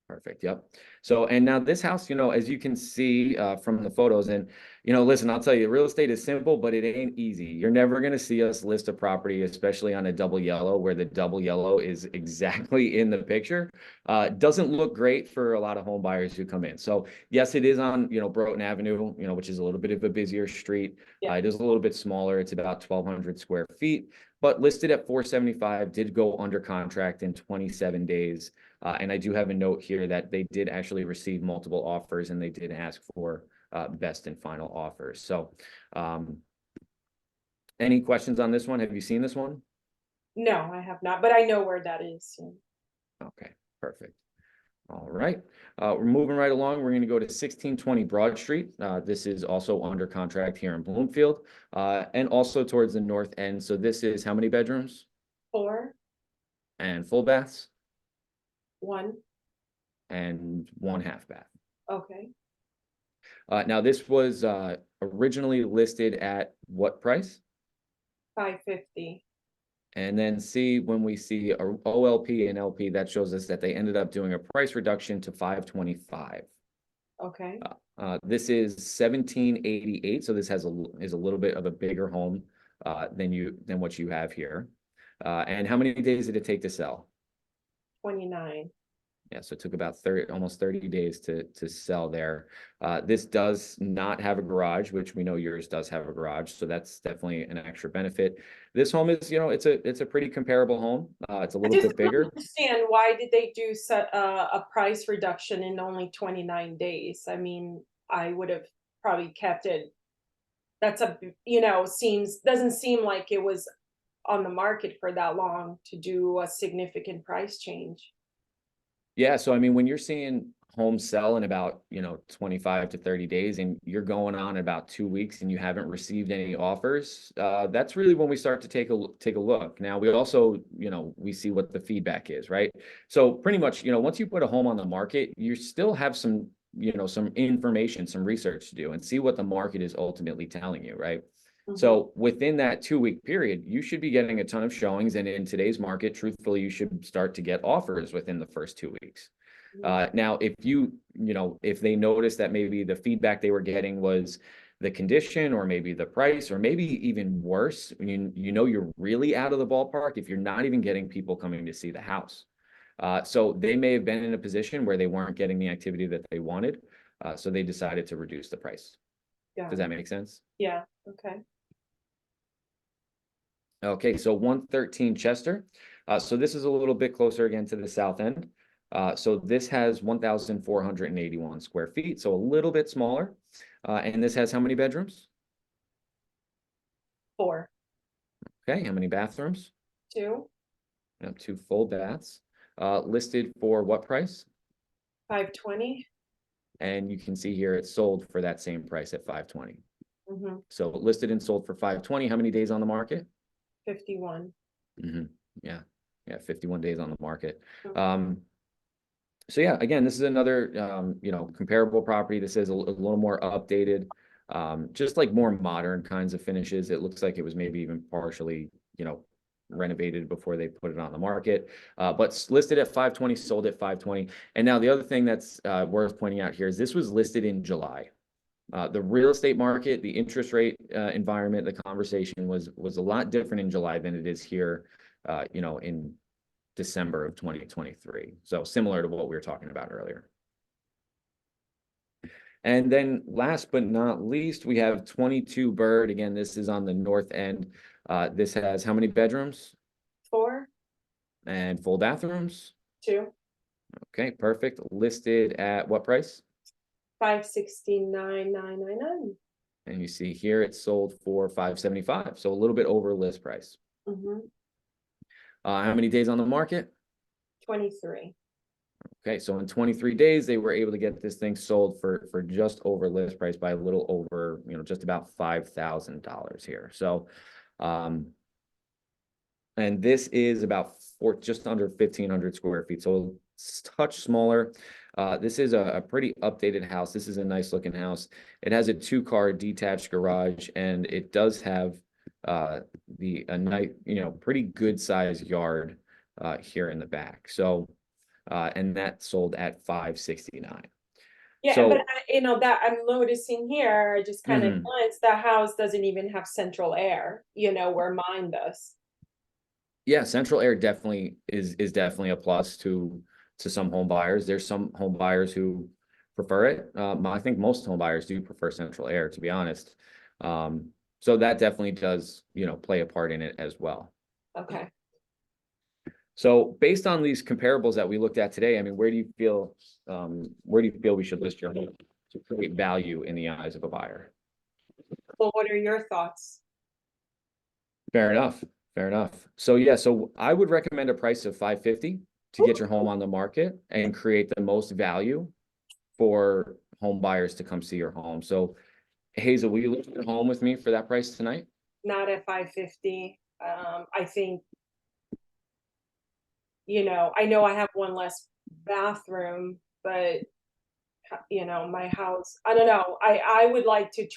Perfect. Yep. So, and now this house, you know, as you can see from the photos, and you know, listen, I'll tell you, real estate is simple, but it ain't easy. You're never going to see us list a property, especially on a double yellow, where the double yellow is exactly in the picture. Doesn't look great for a lot of home buyers who come in. So, yes, it is on, you know, Broughton Avenue, you know, which is a little bit of a busier street. Yeah. It is a little bit smaller. It's about 1,200 square feet, but listed at 475. Did go under contract in 27 days. And I do have a note here that they did actually receive multiple offers, and they did ask for best and final offers. So any questions on this one? Have you seen this one? No, I have not, but I know where that is. So. Okay, perfect. All right, we're moving right along. We're going to go to 1620 Broad Street. This is also under contract here in Bloomfield, and also towards the north end. So this is how many bedrooms 4, and full baths 1. and 1/2 bath. Okay. Now this was originally listed at what price? 550. And then see, when we see a OLP and LP, that shows us that they ended up doing a price reduction to 525. Okay. This is 1788, so this is a little bit of a bigger home than what you have here. And how many days did it take to sell? 29. Yeah, so it took about almost 30 days to sell there. This does not have a garage, which we know yours does have a garage, so that's definitely an extra benefit. This home is, you know, it's a pretty comparable home. It's a I little just bit bigger. don't understand, why did they do a price reduction in only 29 days? I mean, I would have probably kept it. That's doesn't seem like it was on the market for that long to do a significant price change. Yeah, so I mean, when you're seeing homes sell in about, you know, 25 to 30 days, and you're going on about 2 weeks and you haven't received any offers, that's really when we start to take a look. Now, we also, you know, we see what the feedback is, right? So pretty much, you know, once you put a home on the market, you still have some, you know, some information, some research to do and see what the market is ultimately telling you, right? So within that 2 week period, you should be getting a ton of showings. And in today's market, truthfully, you should start to get offers within the first 2 weeks. Now, if if they notice that maybe the feedback they were getting was the condition, or maybe the price, or maybe even worse, you know you're really out of the ballpark if you're not even getting people coming to see the house. So they may have been in a position where they weren't getting the activity that they wanted. So they decided to reduce the price. Yeah. Does that make sense? Yeah. Okay. Okay, so 113 Chester. So this is a little bit closer again to the south end. So this has 1,481 square feet, so a little bit smaller. And this has how many bedrooms? 4, Okay, how many bathrooms? 2, 2 full baths. Listed for what price? 520. And you can see here it's sold for that same price at 520. Mm-hmm. So listed and sold for 520. How many days on the market? 51. Yeah, 51 days on the market. So yeah, again, this is another comparable property. This is a little more updated, just like more modern kinds of finishes. It looks like it was maybe even partially, renovated before they put it on the market. But listed at 520, sold at 520. And now the other thing that's worth pointing out here is this was listed in July. The real estate market, the interest rate environment, the conversation was a lot different in July than it is here, in December of 2023. So similar to what we were talking about earlier. And then last but not least, we have 22 Bird. Again, this is on the north end. This has how many bedrooms 4, and full bathrooms? 2, Okay, perfect. Listed at what price? 569,999. And you see here it's sold for 575, so a little bit over list price. Mm-hmm. How many days on the market? 23. Okay, so in 23 days, they were able to get this thing sold for just over list price by a little over, just about $5,000 here. So, and this is about just under 1,500 square feet, so it's a touch smaller. This is a pretty updated house. This is a nice looking house. It has a 2-car detached garage, and it does have a nice, pretty good sized yard here in the back. So, and that sold at 569. Yeah, So- but that I'm noticing here, I just kind of Mhm. glanced, the house doesn't even have central air, where mine does. Yeah, central air definitely is definitely a plus to some home buyers. There's some home buyers who prefer it. I think most home buyers do prefer central air, to be honest. So that definitely does, play a part in it as well. Okay. So based on these comparables that we looked at today, I mean, where do you feel we should list your home to create value in the eyes of a buyer? Well, what are your thoughts? Fair enough. Fair enough. So yeah, so I would recommend a price of 550 to get your home on the market and create the most value for home buyers to come see your home. So Hazel, will you list your home with me for that price tonight? Not at 550. I think, I know I have one less bathroom, but my house, I don't know. I would like to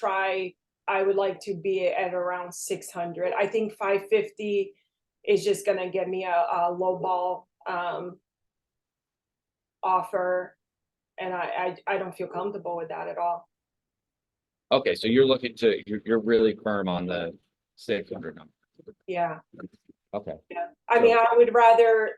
be at around 600. I think 550 is just gonna give me a low ball offer, and I don't feel comfortable with that at all. Okay, so you're really firm on the 600 number. Yeah. Okay. Yeah, I mean, I would rather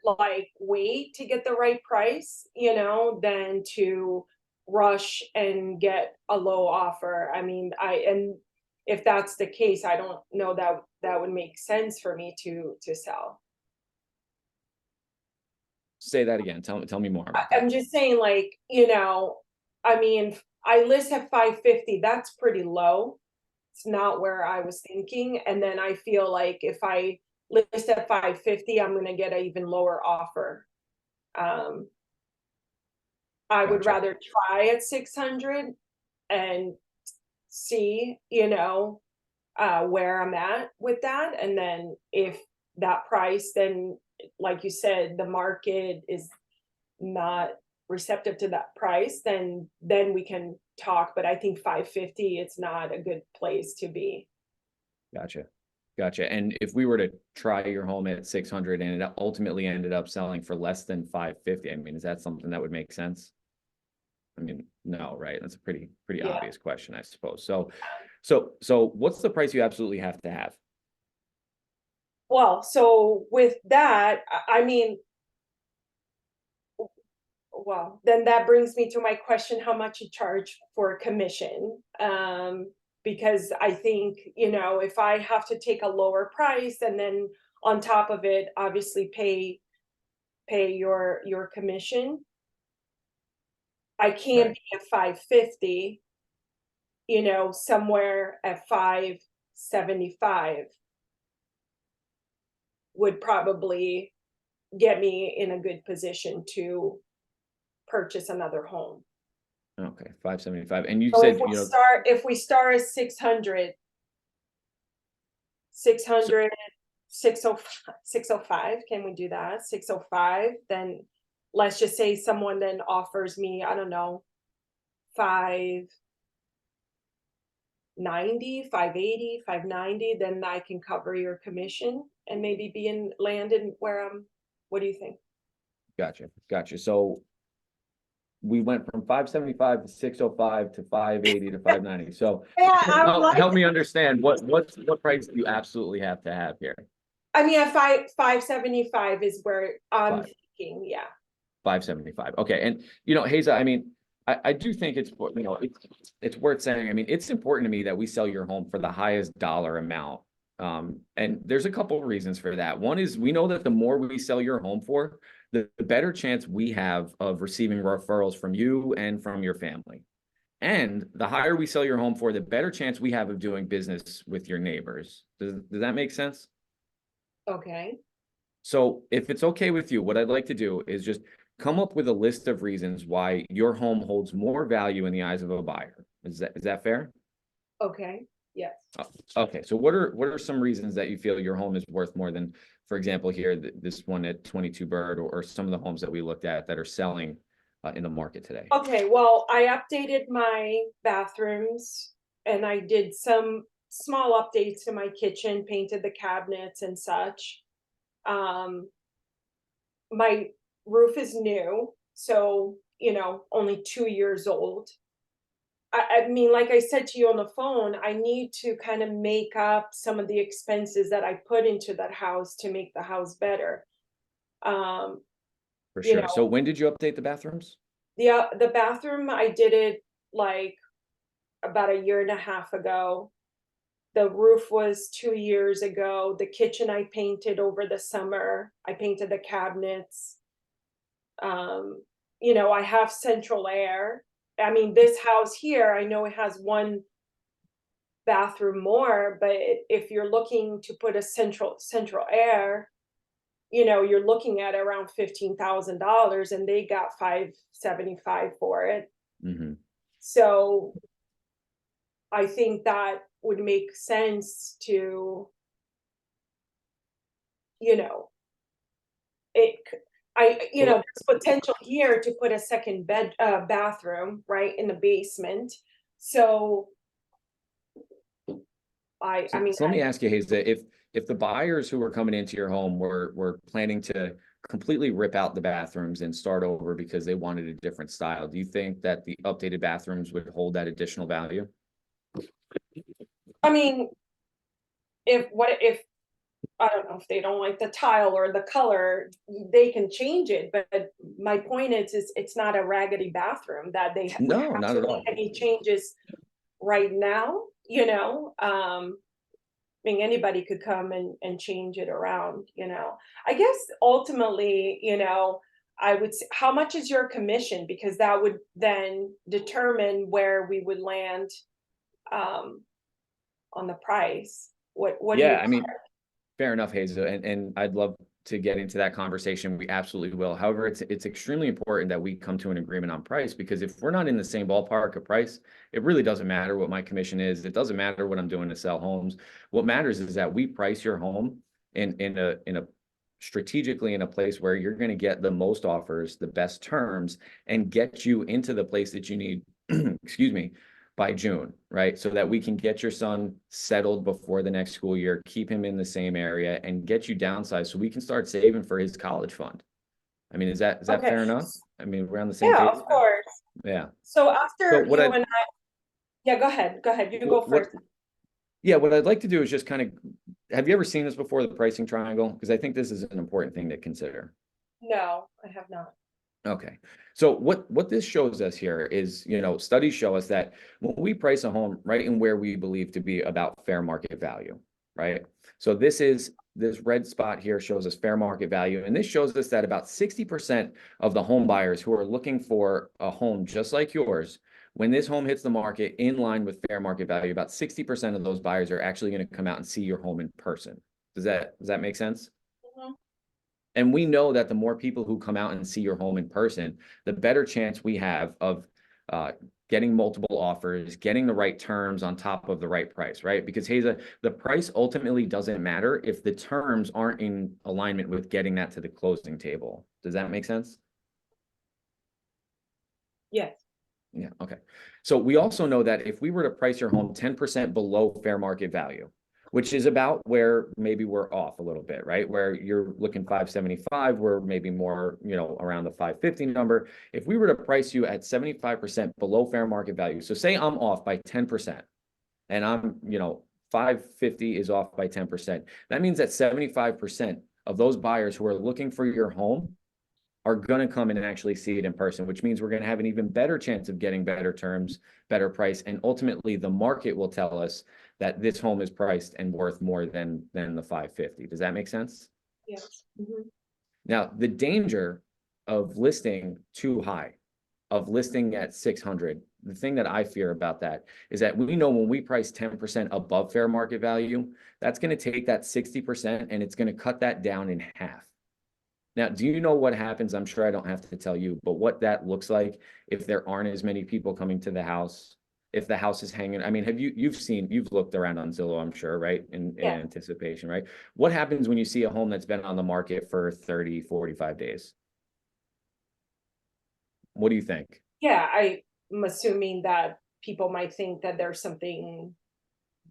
wait to get the right price, than to rush and get a low offer. I mean, and if that's the case, I don't know that would make sense for me to sell. Say that again. Tell me more about that. I'm just saying, I mean, I list at 550, that's pretty low. It's not where I was thinking. And then I feel like if I list at 550, I'm gonna get an even lower offer. I would Gotcha. rather try at 600 and see, where I'm at with that. And then if that price, then like you said, the market is not receptive to that price, then we can talk. But I think 550, it's not a good place to be. Gotcha. And if we were to try your home at 600 and it ultimately ended up selling for less than 550, I mean, is that something that would make sense? I mean, no, right? That's a pretty Yeah. obvious question, I suppose. So what's the price you absolutely have to have? Well, so with that, I mean, well, then that brings me to my question, how much you charge for a commission? Because I think, if I have to take a lower price and then on top of it, obviously pay your commission, I can't Right. be at 550, somewhere at 575 would probably get me in a good position to purchase another home. Okay, 575. And you So said, if we start at 600, 605, can we do that? 605, then let's just say someone then offers me, I don't know, 590, 580, 590, then I can cover your commission and maybe be in land in where what do you think? Gotcha. So we went from 575 to 605 to 580 to 590. So Yeah, I would like help me understand what price do you absolutely have to have here? I mean, at 575 is where I'm Five. thinking, yeah. 575. Okay. And Hazel, I mean, I do think it's, you know, it's worth saying. I mean, it's important to me that we sell your home for the highest dollar amount. And there's a couple of reasons for that. One is we know that the more we sell your home for, the better chance we have of receiving referrals from you and from your family. And the higher we sell your home for, the better chance we have of doing business with your neighbors. Does that make sense? Okay. So if it's okay with you, what I'd like to do is just come up with a list of reasons why your home holds more value in the eyes of a buyer. Is that fair? Okay. Yes. Okay, so what are some reasons that you feel your home is worth more than, for example, here, this one at 22 Bird, or some of the homes that we looked at that are selling in the market today? Okay, well, I updated my bathrooms and I did some small updates to my kitchen, painted the cabinets and such. My roof is new, so, you know, only 2 years old. I mean, like I said to you on the phone, I need to kind of make up some of the expenses that I put into that house to make the house better. For you sure. know, So when did you update the bathrooms? the bathroom, I did it like about a year and a half ago. The roof was 2 years ago. The kitchen I painted over the summer. I painted the cabinets. You know, I have central air. I mean, this house here, I know it has one bathroom more, but if you're looking to put a central air, you know, you're looking at around $15,000, and they got $575 for it. Mm-hmm. So I think that would make sense to, you know, you know, there's potential here to put a second bathroom right in the basement. So I mean, So let me ask you, Hazel, if the buyers who are coming into your home were planning to completely rip out the bathrooms and start over because they wanted a different style, do you think that the updated bathrooms would hold that additional value? I mean, if I don't know, if they don't like the tile or the color, they can change it. But my point is it's not a raggedy bathroom that they would No, have not to at all. make any changes right now, you know. I mean, anybody could come and change it around, you know. I guess ultimately, you know, I would say, how much is your commission? Because that would then determine where we would land on the price. What do you Yeah, I mean, fair enough, Hazel, and I'd love to get into that conversation. We absolutely will. However, it's extremely important that we come to an agreement on price, because if we're not in the same ballpark of price, it really doesn't matter what my commission is. It doesn't matter what I'm doing to sell homes. What matters is that we price your home in a strategically in a place where you're going to get the most offers, the best terms, and get you into the place that you need, excuse me, by June, right? So that we can get your son settled before the next school year, keep him in the same area, and get you downsized so we can start saving for his college fund. I mean, is that Okay. fair enough? I mean, we're on the same Yeah, page. of course. Yeah. So after So what you I- and I, yeah, go ahead. You can go What- first. Yeah, what I'd like to do is just kind of, have you ever seen this before, the pricing triangle? Because I think this is an important thing to consider. No, I have not. Okay. So what this shows us here is, you know, studies show us that when we price a home right in where we believe to be about fair market value, right? So this red spot here shows us fair market value. And this shows us that about 60% of the home buyers who are looking for a home just like yours, when this home hits the market in line with fair market value, about 60% of those buyers are actually going to come out and see your home in person. Does that make sense? Mhm. And we know that the more people who come out and see your home in person, the better chance we have of getting multiple offers, getting the right terms on top of the right price, right? Because Hazel, the price ultimately doesn't matter if the terms aren't in alignment with getting that to the closing table. Does that make sense? Yes. Yeah, okay. So we also know that if we were to price your home 10% below fair market value, which is about where maybe we're off a little bit, right? Where you're looking 575, we're maybe more, you know, around the 550 number. If we were to price you at 75% below fair market value, so say I'm off by 10% and I'm, you know, 550 is off by 10%. That means that 75% of those buyers who are looking for your home are going to come in and actually see it in person, which means we're going to have an even better chance of getting better terms, better price, and ultimately the market will tell us that this home is priced and worth more than the 550. Does that make sense? Yes. Mhm. Now, the danger of listing too high, of listing at 600, the thing that I fear about that is that we know when we price 10% above fair market value, that's going to take that 60% and it's going to cut that down in half. Now, do you know what happens? I'm sure I don't have to tell you, but what that looks like if there aren't as many people coming to the house, if the house is hanging. I mean, you've looked around on Zillow, I'm sure, right? In Yeah. anticipation, right? What happens when you see a home that's been on the market for 30, 45 days? What do you think? Yeah, I'm assuming that people might think that there's something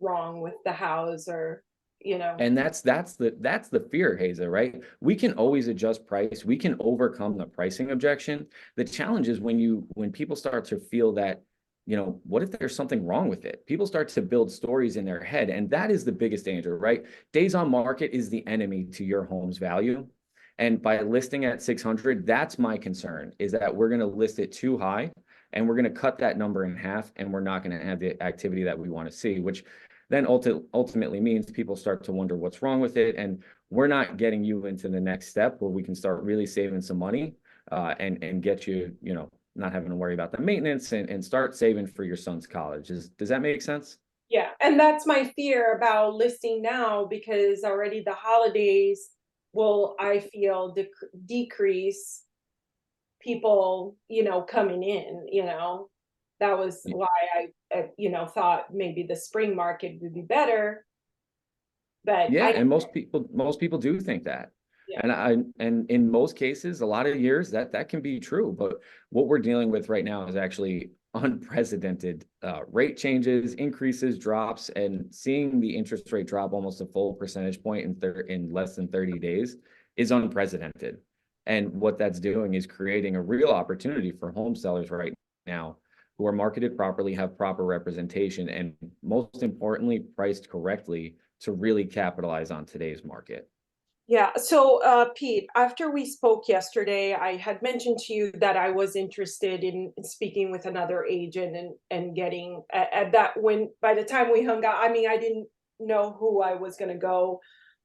wrong with the house, or, you know. And that's the fear, Haza, right? We can always adjust price. We can overcome the pricing objection. The challenge is when people start to feel that, you know, what if there's something wrong with it? People start to build stories in their head, and that is the biggest danger, right? Days on market is the enemy to your home's value. And by listing at 600, that's my concern, is that we're going to list it too high and we're going to cut that number in half, and we're not going to have the activity that we want to see, which then ultimately means people start to wonder what's wrong with it. And we're not getting you into the next step where we can start really saving some money and get you, you know, not having to worry about the maintenance and start saving for your son's college. Does that make sense? Yeah, and that's my fear about listing now, because already the holidays will, I feel, decrease people, you know, coming in, you know. That was Yeah. why I, you know, thought maybe the spring market would be better. But Yeah, and most people do think that. Yeah. And in most cases, a lot of years that can be true. But what we're dealing with right now is actually unprecedented rate changes, increases, drops, and seeing the interest rate drop almost a full percentage point in less than 30 days is unprecedented. And what that's doing is creating a real opportunity for home sellers right now who are marketed properly, have proper representation, and most importantly, priced correctly to really capitalize on today's market. Yeah. So, Pete, after we spoke yesterday, I had mentioned to you that I was interested in speaking with another agent and getting at that, when by the time we hung out, I mean, I didn't know who I was going to go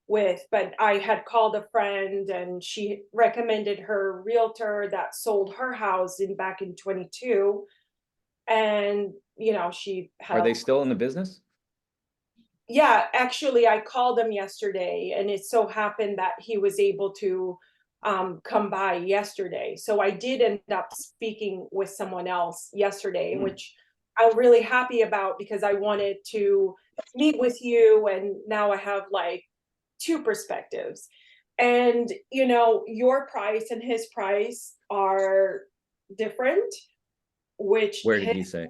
with, but I had called a friend and she recommended her realtor that sold her house back in 22. And, you know, she had Are they still in the business? Yeah, actually, I called him yesterday, and it so happened that he was able to come by yesterday. So I did end up speaking with someone else yesterday, which I'm really happy about, because I wanted to meet with you, and now I have like two perspectives. And, you know, your price and his price are different, which Where did he say?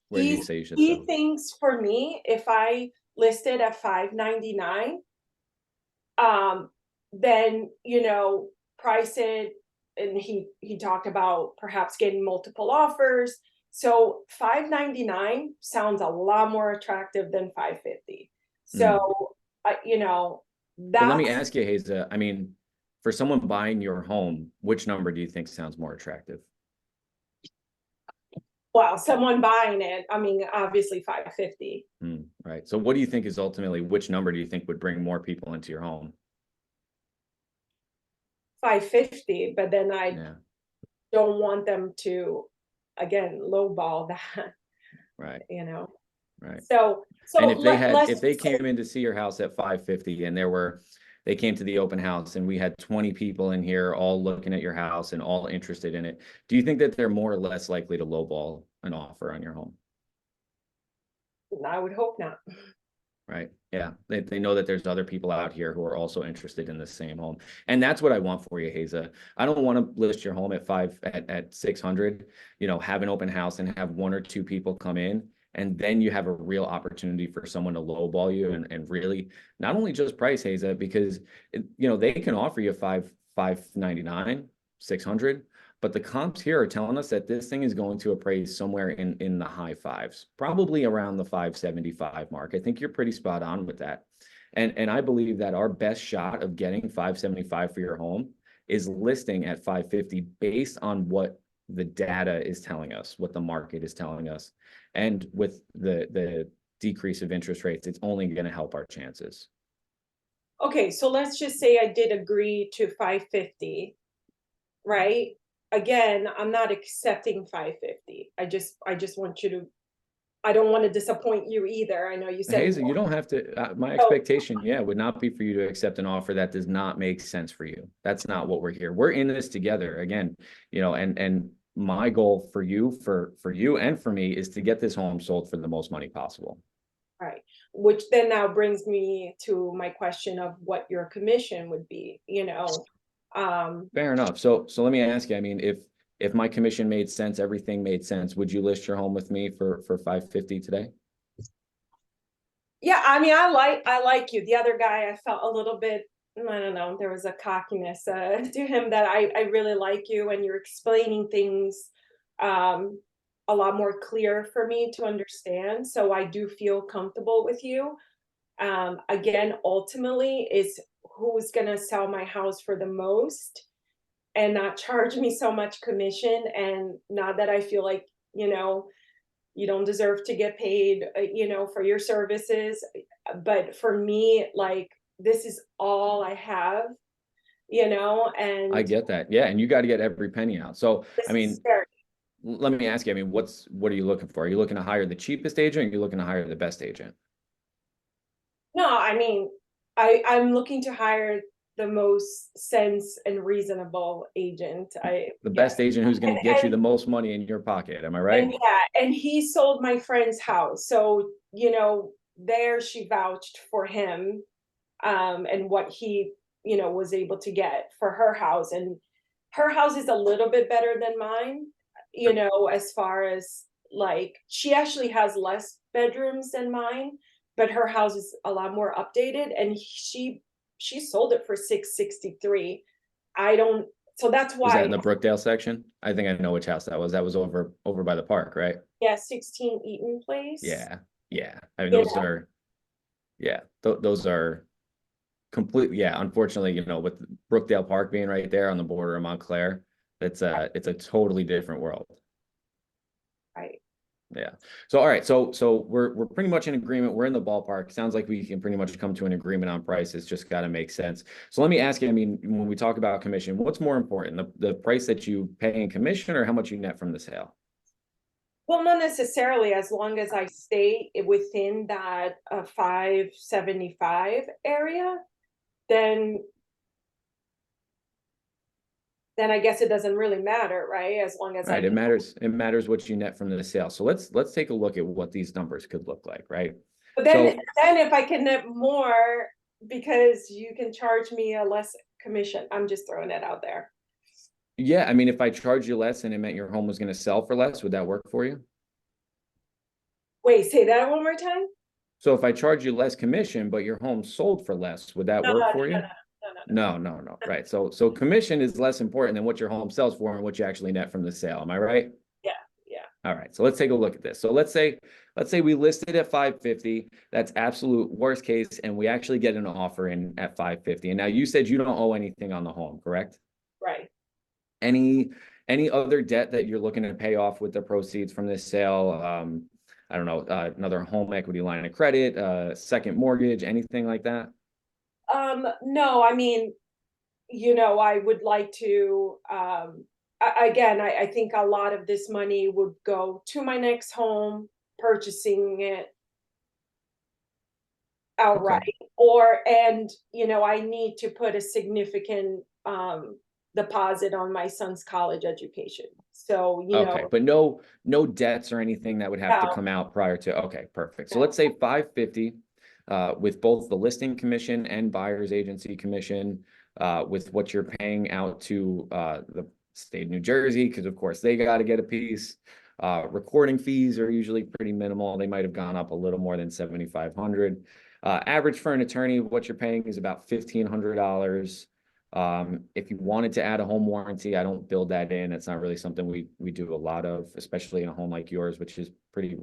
Where did he say you should he sell? thinks for me, if I listed at 599, then, you know, price it, and he talked about perhaps getting multiple offers. So 599 sounds a lot more attractive than 550. So you know, But let me that's, ask you, Haza, I mean, for someone buying your home, which number do you think sounds more attractive? well, someone buying it, I mean, obviously 550. Right. So what do you think is ultimately, which number do you think would bring more people into your home? 550, but then I Yeah, don't want them to, again, lowball that, right, you know. right. So And if let's they just say, came in to see your house at 550 and they came to the open house and we had 20 people in here all looking at your house and all interested in it, do you think that they're more or less likely to lowball an offer on your home? I would hope not. Right. Yeah. They know that there's other people out here who are also interested in the same home. And that's what I want for you, Haza. I don't want to list your home at 600, you know, have an open house and have one or two people come in. And then you have a real opportunity for someone to lowball you and really not only just price, Haza, because you know, they can offer you 599, 600. But the comps here are telling us that this thing is going to appraise somewhere in the high fives, probably around the 575 mark. I think you're pretty spot on with that. And I believe that our best shot of getting 575 for your home is listing at 550 based on what the data is telling us, what the market is telling us. And with the decrease of interest rates, it's only going to help our chances. Okay, so let's just say I did agree to 550, right? Again, I'm not accepting 550. I just want you to, I don't want to disappoint you either. I know you said. Hazel, you don't have to, my expectation, would not be for you to accept an offer that does not make sense for you. That's not what we're here. We're in this together again, and my goal for you, for you and for me is to get this home sold for the most money possible. Right, which then now brings me to my question of what your commission would be, Fair enough. So let me ask you, I mean, if my commission made sense, everything made sense, would you list your home with me for 550 today? Yeah, I mean, I like you. The other guy, I felt a little bit, I don't know, there was a cockiness to him that I really like you, and you're explaining things a lot more clear for me to understand. So I do feel comfortable with you. Again, ultimately is who's gonna sell my house for the most and not charge me so much commission. And not that I feel like, you don't deserve to get paid, for your services. But for me, like, this is all I have, and I get that. Yeah. And you got to get every penny out. So, I mean, let me ask you, I mean, what are you looking for? Are you looking to hire the cheapest agent? Or are you looking to hire the best agent? No, I mean, I'm looking to hire the most sense and reasonable agent. The best agent who's going to get you the most money in your pocket. Am I right? And and he sold my friend's house. So, there she vouched for him, and what he, was able to get for her house. And her house is a little bit better than mine, as far as, like, she actually has less bedrooms than mine, but her house is a lot more updated, and she sold it for 663. So that's why. Was that in the Brookdale section? I think I know which house that was. That was over by the park, right? Yeah, 16 Eaton Place. Yeah. I mean, those are, those are completely, unfortunately, with Brookdale Park being right there on the border of Montclair, it's a totally different world. Right. Yeah. So, all right. So we're pretty much in agreement. We're in the ballpark. Sounds like we can pretty much come to an agreement on price. It's just got to make sense. So let me ask you, I mean, when we talk about commission, what's more important, the price that you pay in commission or how much you net from the sale? Well, not necessarily, as long as I stay within that 575 area, then I guess it doesn't really matter, right? As long as Right, it matters what you net from the sale. So let's take a look at what these numbers could look like, right? But then if I can net more, because you can charge me a less commission, I'm just throwing it out there. Yeah, I mean, if I charge you less and it meant your home was going to sell for less, would that work for you? Wait, say that one more time. So if I charge you less commission, but your home sold for less, would that work for you? No. Right. So commission is less important than what your home sells for and what you actually net from the sale. Am I right? Yeah. All right. So let's take a look at this. So let's say we listed at 550. That's absolute worst case. And we actually get an offer in at 550. And now you said you don't owe anything on the home, correct? Right. Any other debt that you're looking to pay off with the proceeds from this sale? I don't know, another home equity line of credit, second mortgage, anything like that? No, I mean, I would like to, again, I think a lot of this money would go to my next home, purchasing it outright, I need to put a significant, deposit on my son's college education. So, Okay, but no debts or anything that would have to No. come out prior to, okay, perfect. So let's say 550, with both the listing commission and buyer's agency commission, with what you're paying out to the state of New Jersey, because of course they got to get a piece. Recording fees are usually pretty minimal. They might have gone up a little more than $7,500. Average for an attorney, what you're paying is about $1,500. If you wanted to add a home warranty, I don't build that in. It's not really something we do a lot of, especially in a home like yours, which is pretty,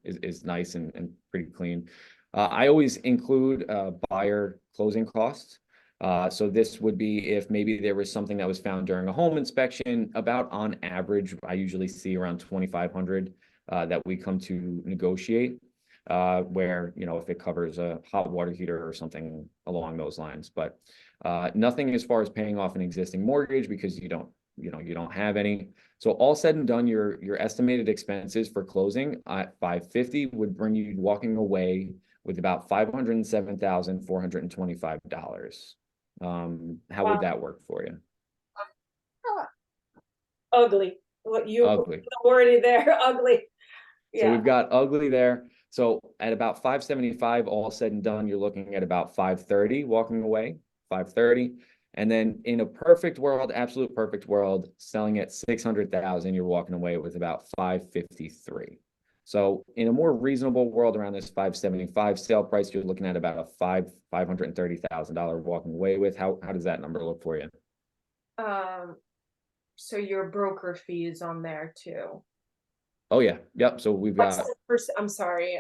is nice and pretty clean. I always include buyer closing costs. So this would be if maybe there was something that was found during a home inspection. About on average, I usually see around 2,500 that we come to negotiate, where, you know, if it covers a hot water heater or something along those lines. But nothing as far as paying off an existing mortgage, because you don't have any. So all said and done, your estimated expenses for closing at 550 would bring you walking away with about $507,425. How would Wow. that work for you? Ugly. What you Ugly. already there, ugly. So Yeah. we've got ugly there. So at about 575, all said and done, you're looking at about 530 walking away, 530. And then in a perfect world, absolute perfect world, selling at 600,000, you're walking away with about 553. So in a more reasonable world around this 575 sale price, you're looking at about a $530,000 walking away with. How does that number look for you? So your broker fee is on there too. Oh yeah, yep. So we've What's got, the percent? I'm sorry,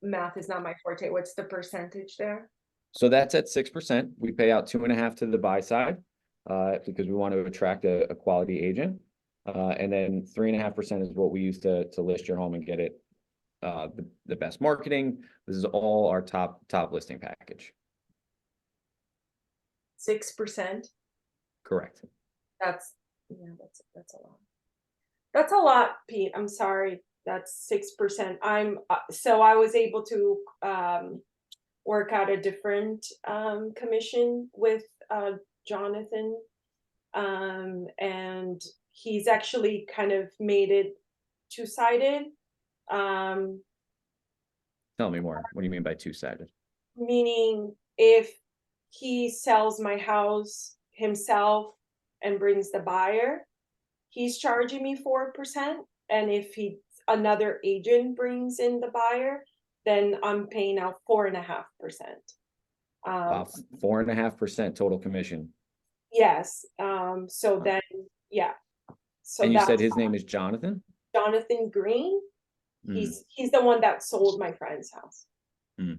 math is not my forte. What's the percentage there? so that's at 6%. We pay out 2.5% to the buy side, because we want to attract a quality agent. And then 3.5% is what we use to list your home and get it the best marketing. This is all our top listing package. 6%. Correct. That's a lot. That's a lot, Pete. I'm sorry. That's 6%. So I was able to work out a different commission with Jonathan, and he's actually kind of made it two-sided. Tell me more. What do you mean by two-sided? Meaning if he sells my house himself and brings the buyer, he's charging me 4%. And if another agent brings in the buyer, then I'm paying out 4.5%. Wow, 4.5% total commission. Yes. So then, yeah. So And you said that's his name is Jonathan? Jonathan Green. Mm. He's the one that sold my friend's house. Mm.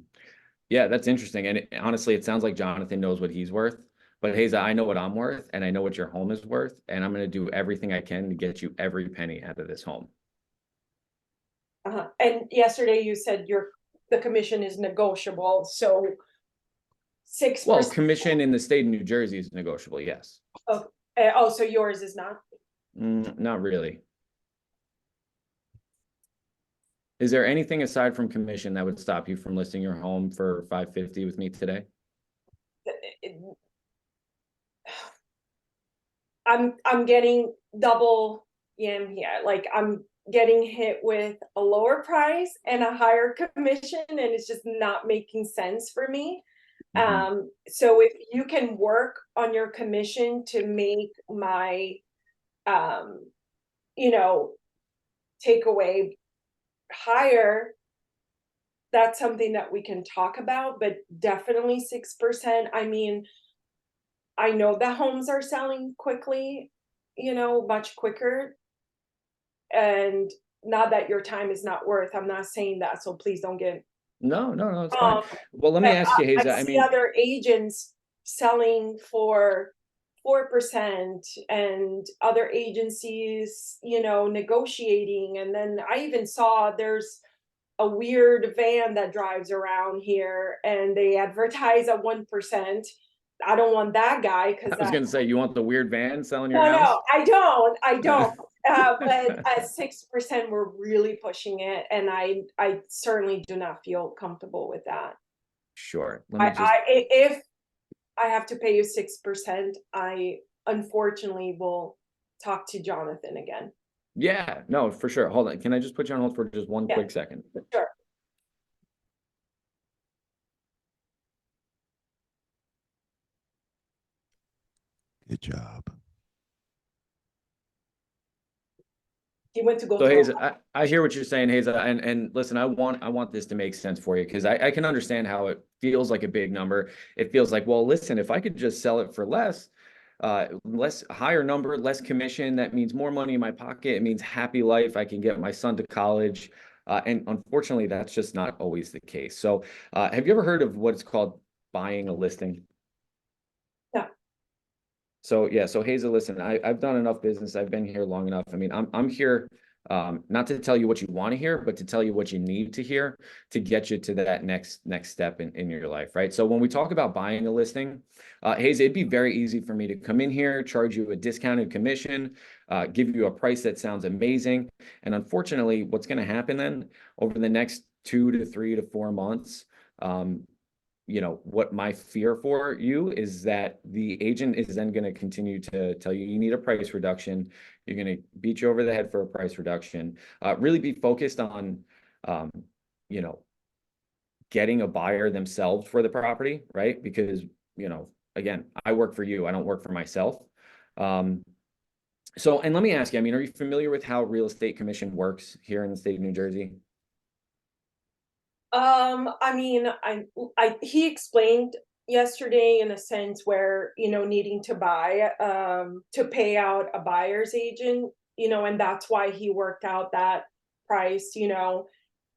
Yeah, that's interesting. And honestly, it sounds like Jonathan knows what he's worth. But Haza, I know what I'm worth, and I know what your home is worth, and I'm going to do everything I can to get you every penny out of this home. And yesterday you said the commission is negotiable, so 6%. Well, commission in the state of New Jersey is negotiable, yes. Oh, so yours is not? Not really. Is there anything aside from commission that would stop you from listing your home for 550 with me today? I'm getting double yam here. Like I'm getting hit with a lower price and a higher commission, and it's just not making sense for me. So if you can work on your commission to make my takeaway higher, that's something that we can talk about, but definitely 6%. I mean, I know that homes are selling quickly, much quicker. And not that your time is not worth, I'm not saying that, so please don't get. No, it's fine. Well, let me ask you, Haza. I see other agents selling for 4% and other agencies, negotiating. And then I even saw there's a weird van that drives around here and they advertise at 1%. I don't want that guy because I was going to say, you want the weird van selling your house? No, I don't. But at 6%, we're really pushing it, and I certainly do not feel comfortable with that. Sure. If I have to pay you 6%, I unfortunately will talk to Jonathan again. Yeah, no, for sure. Hold on. Can I just put you on hold for just one Yeah. quick second? Sure. Good job. He went to go. So Haza, I hear what you're saying, Haza, and listen, I want this to make sense for you, because I can understand how it feels like a big number. It feels like, well, listen, if I could just sell it for less higher number, less commission, that means more money in my pocket. It means happy life. I can get my son to college. And unfortunately, that's just not always the case. So have you ever heard of what's called buying a listing? So yeah, so Hazel, listen, I've done enough business. I've been here long enough. I mean, I'm here not to tell you what you want to hear, but to tell you what you need to hear to get you to that next step in your life, right? So when we talk about buying a listing, Hazel, it'd be very easy for me to come in here, charge you a discounted commission, give you a price that sounds amazing. And unfortunately, what's going to happen then over the next 2 to 3 to 4 months, you know, what my fear for you is that the agent is then going to continue to tell you need a price reduction. You're going to beat you over the head for a price reduction. Really be focused on, you know, getting a buyer themselves for the property, right? Because, you know, again, I work for you. I don't work for myself. So, and let me ask you, I mean, are you familiar with how real estate commission works here in the state of New Jersey? I mean, he explained yesterday in a sense where, you know, needing to buy, to pay out a buyer's agent, you know, and that's why he worked out that price, you know,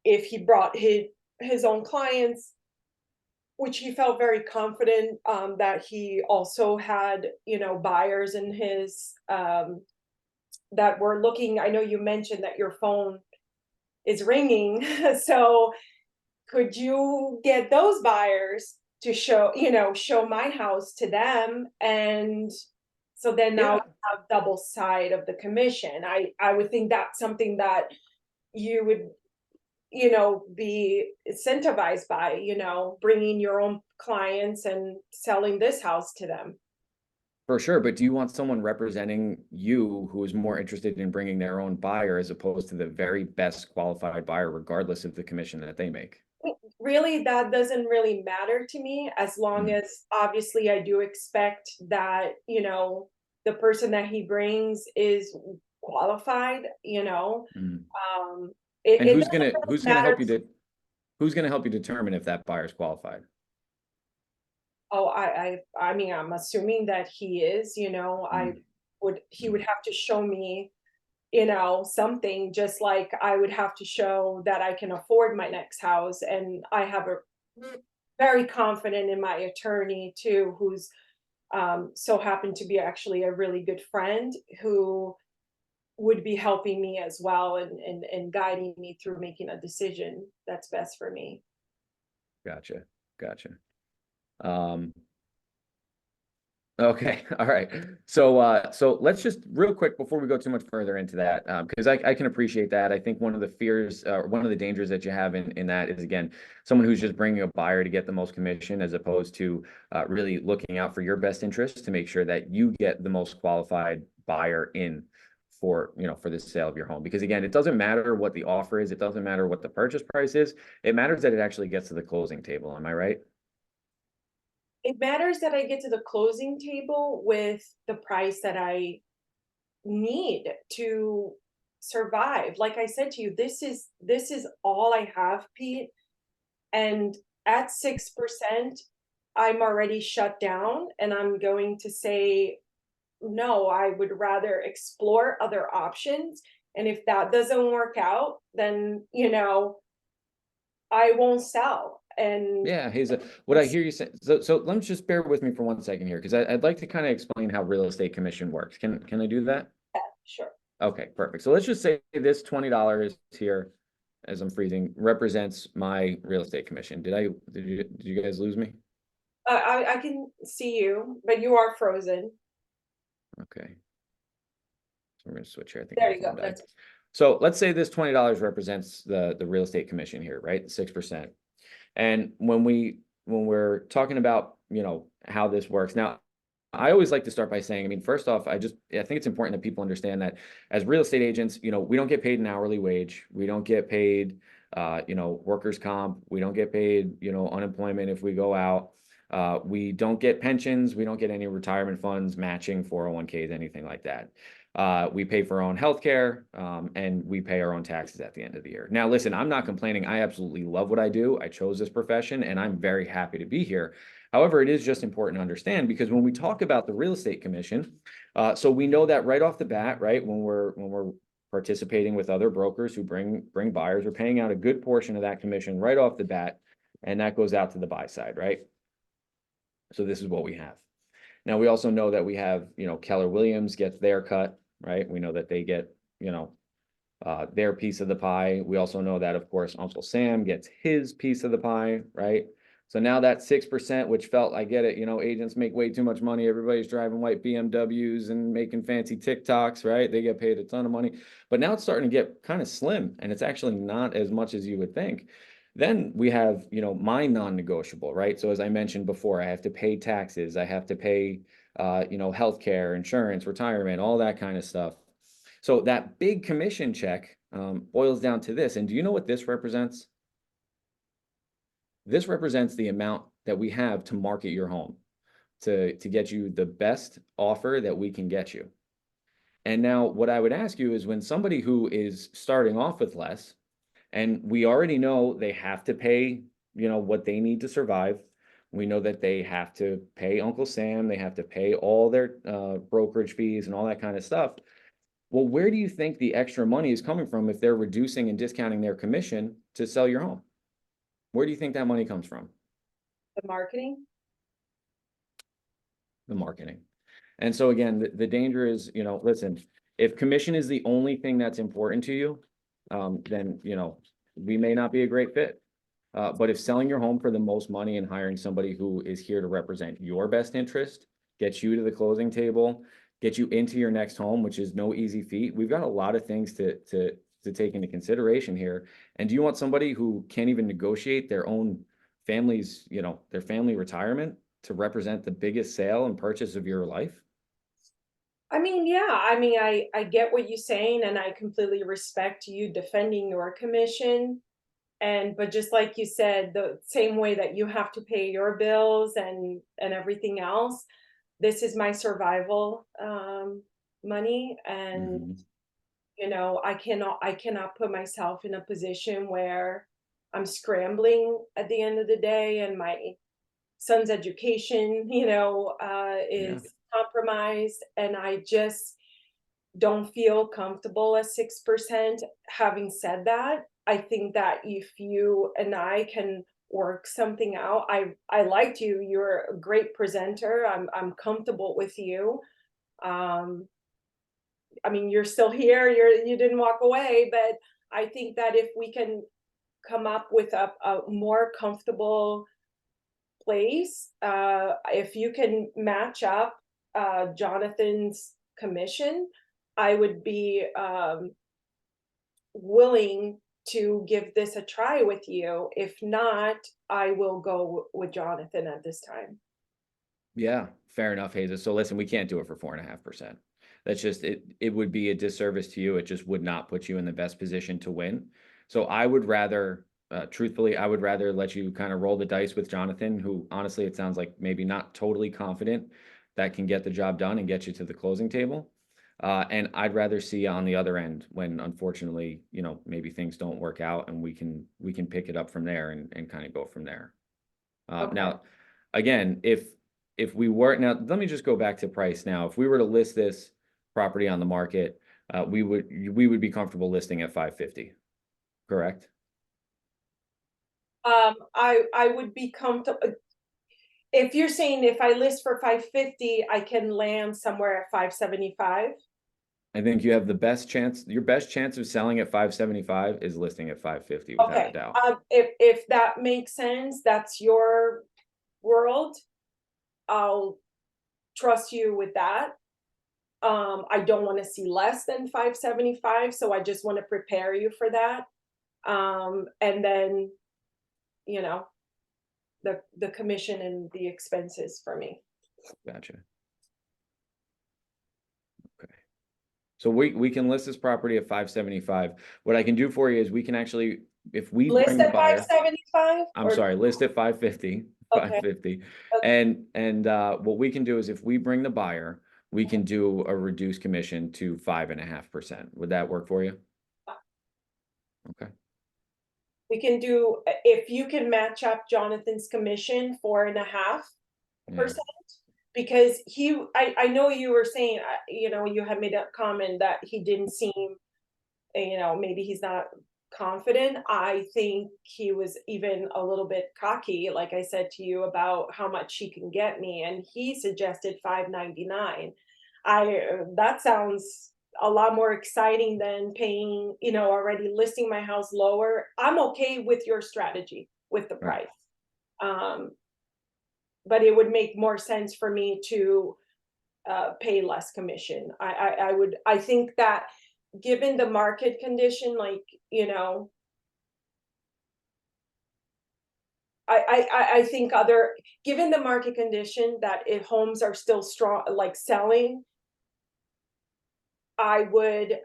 if he brought his own clients, which he felt very confident, that he also had, you know, buyers in his, that were looking. I know you mentioned that your phone is ringing, so could you get those buyers to show, you know, show my house to them? And so then now you have double side of the commission. I would think that's something that you would, you know, be incentivized by, you know, bringing your own clients and selling this house to them. For sure, but do you want someone representing you who is more interested in bringing their own buyer as opposed to the very best qualified buyer, regardless of the commission that they make? Really, that doesn't really matter to me, as long as obviously I do expect that, you know, the person that he brings is qualified, you know. Mm. It, And it who's doesn't gonna really who's gonna matter help you to- who's gonna help you determine if that buyer's qualified? Oh, I mean, I'm assuming that he is, you know. He would have to show me, you know, something, just like I would have to show that I can afford my next house. And I have a very confident in my attorney too, who's so happened to be actually a really good friend who would be helping me as well, and guiding me through making a decision that's best for me. Gotcha. Okay. All right. So, so let's just real quick before we go too much further into that, because I can appreciate that. I think one of the fears, one of the dangers that you have in that is, again, someone who's just bringing a buyer to get the most commission, as opposed to really looking out for your best interest to make sure that you get the most qualified buyer in for, you know, for the sale of your home. Because again, it doesn't matter what the offer is. It doesn't matter what the purchase price is. It matters that it actually gets to the closing table. Am I right? It matters that I get to the closing table with the price that I need to survive. Like I said to you, this is all I have, Pete. And at 6%, I'm already shut down, and I'm going to say, no, I would rather explore other options. And if that doesn't work out, then, you know, I won't sell. And Yeah, what I hear you say. So let me just bear with me for 1 second here, because I'd like to kind of explain how real estate commission works. Can I do that? sure. Okay, perfect. So let's just say this $20 here, as I'm freezing, represents my real estate commission. Did you guys lose me? I can see you, but you are frozen. Okay. So we're gonna switch here. I think There my you go. phone died. That's So let's say this $20 represents the real estate commission here, right? 6%. And when we're talking about, you know, how this works now, I always like to start by saying, I mean, first off, I think it's important that people understand that as real estate agents, you know, we don't get paid an hourly wage. We don't get paid, you know, workers' comp. We don't get paid, you know, unemployment if we go out. We don't get pensions. We don't get any retirement funds, matching 401ks, anything like that. We pay for our own healthcare, and we pay our own taxes at the end of the year. Now, listen, I'm not complaining. I absolutely love what I do. I chose this profession, and I'm very happy to be here. However, it is just important to understand, because when we talk about the real estate commission, so we know that right off the bat, right, when we're participating with other brokers who bring buyers, we're paying out a good portion of that commission right off the bat, and that goes out to the buy side, right? So this is what we have. Now, we also know that we have, you know, Keller Williams gets their cut, right? We know that they get, you know, their piece of the pie. We also know that, of course, Uncle Sam gets his piece of the pie, right? So now that 6%, which felt, I get it, you know, agents make way too much money. Everybody's driving white BMWs and making fancy TikToks, right? They get paid a ton of money. But now it's starting to get kind of slim, and it's actually not as much as you would think. Then we have, you know, my non-negotiable, right? So as I mentioned before, I have to pay taxes. I have to pay, you know, healthcare, insurance, retirement, all that kind of stuff. So that big commission check boils down to this. And do you know what this represents? This represents the amount that we have to market your home, to get you the best offer that we can get you. And now what I would ask you is, when somebody who is starting off with less, and we already know they have to pay, you know, what they need to survive. We know that they have to pay Uncle Sam, they have to pay all their brokerage fees and all that kind of stuff. Well, where do you think the extra money is coming from if they're reducing and discounting their commission to sell your home? Where do you think that money comes from? The marketing. The marketing. And so again, the danger is, you know, listen, if commission is the only thing that's important to you, then, you know, we may not be a great fit. But if selling your home for the most money and hiring somebody who is here to represent your best interest, gets you to the closing table, get you into your next home, which is no easy feat. We've got a lot of things to take into consideration here. And do you want somebody who can't even negotiate their own family's, you know, their family retirement to represent the biggest sale and purchase of your life? I mean, yeah, I get what you're saying, and I completely respect you defending your commission. But just like you said, the same way that you have to pay your bills and everything else, this is my survival money. And Mhm. you know, I cannot put myself in a position where I'm scrambling at the end of the day, and my son's education, you know, is compromised, and I just don't feel comfortable at 6%. Having said that, I think that if you and I can work something out, I liked you. You're a great presenter. I'm comfortable with you. Um, I mean, you're still here. You didn't walk away, but I think that if we can come up with a more comfortable place, if you can match up Jonathan's commission, I would be willing to give this a try with you. If not, I will go with Jonathan at this time. Yeah, fair enough, Hazel. So listen, we can't do it for 4.5%. That's just, it would be a disservice to you. It just would not put you in the best position to win. So I would rather, truthfully, I would rather let you kind of roll the dice with Jonathan, who honestly, it sounds like maybe not totally confident that can get the job done and get you to the closing table. And I'd rather see on the other end when, unfortunately, you know, maybe things don't work out, and we can pick it up from there and kind of go from there. Okay. Now, again, if we were, now let me just go back to price. Now, if we were to list this property on the market, we would be comfortable listing at 550, correct? I would be comfortable. If you're saying if I list for 550, I can land somewhere at 575. I think you have the best chance, your best chance of selling at 575 is listing at 550 without a Okay. doubt. If that makes sense, that's your world. I'll trust you with that. I don't want to see less than 575, so I just want to prepare you for that. And then, you know, the commission and the expenses for me. Gotcha. Okay. So we can list this property at 575. What I can do for you is we can actually, if we List bring the at buyer, 575? I'm sorry, list at 550, Okay. 550. Okay. And what we can do is if we bring the buyer, we can do a reduced commission to 5.5%. Would that work for you? Okay. We can do, if you can match up Jonathan's commission 4.5%, Yeah. because I know you were saying, you know, you had made a comment that he didn't seem, you know, maybe he's not confident. I think he was even a little bit cocky, like I said to you, about how much he can get me, and he suggested 599. That sounds a lot more exciting than paying, already listing my house lower. I'm okay with your strategy with the Right. price. But it would make more sense for me to pay less commission. I think that given the market condition, like, I think given the market condition, that if homes are still strong, like selling, I would,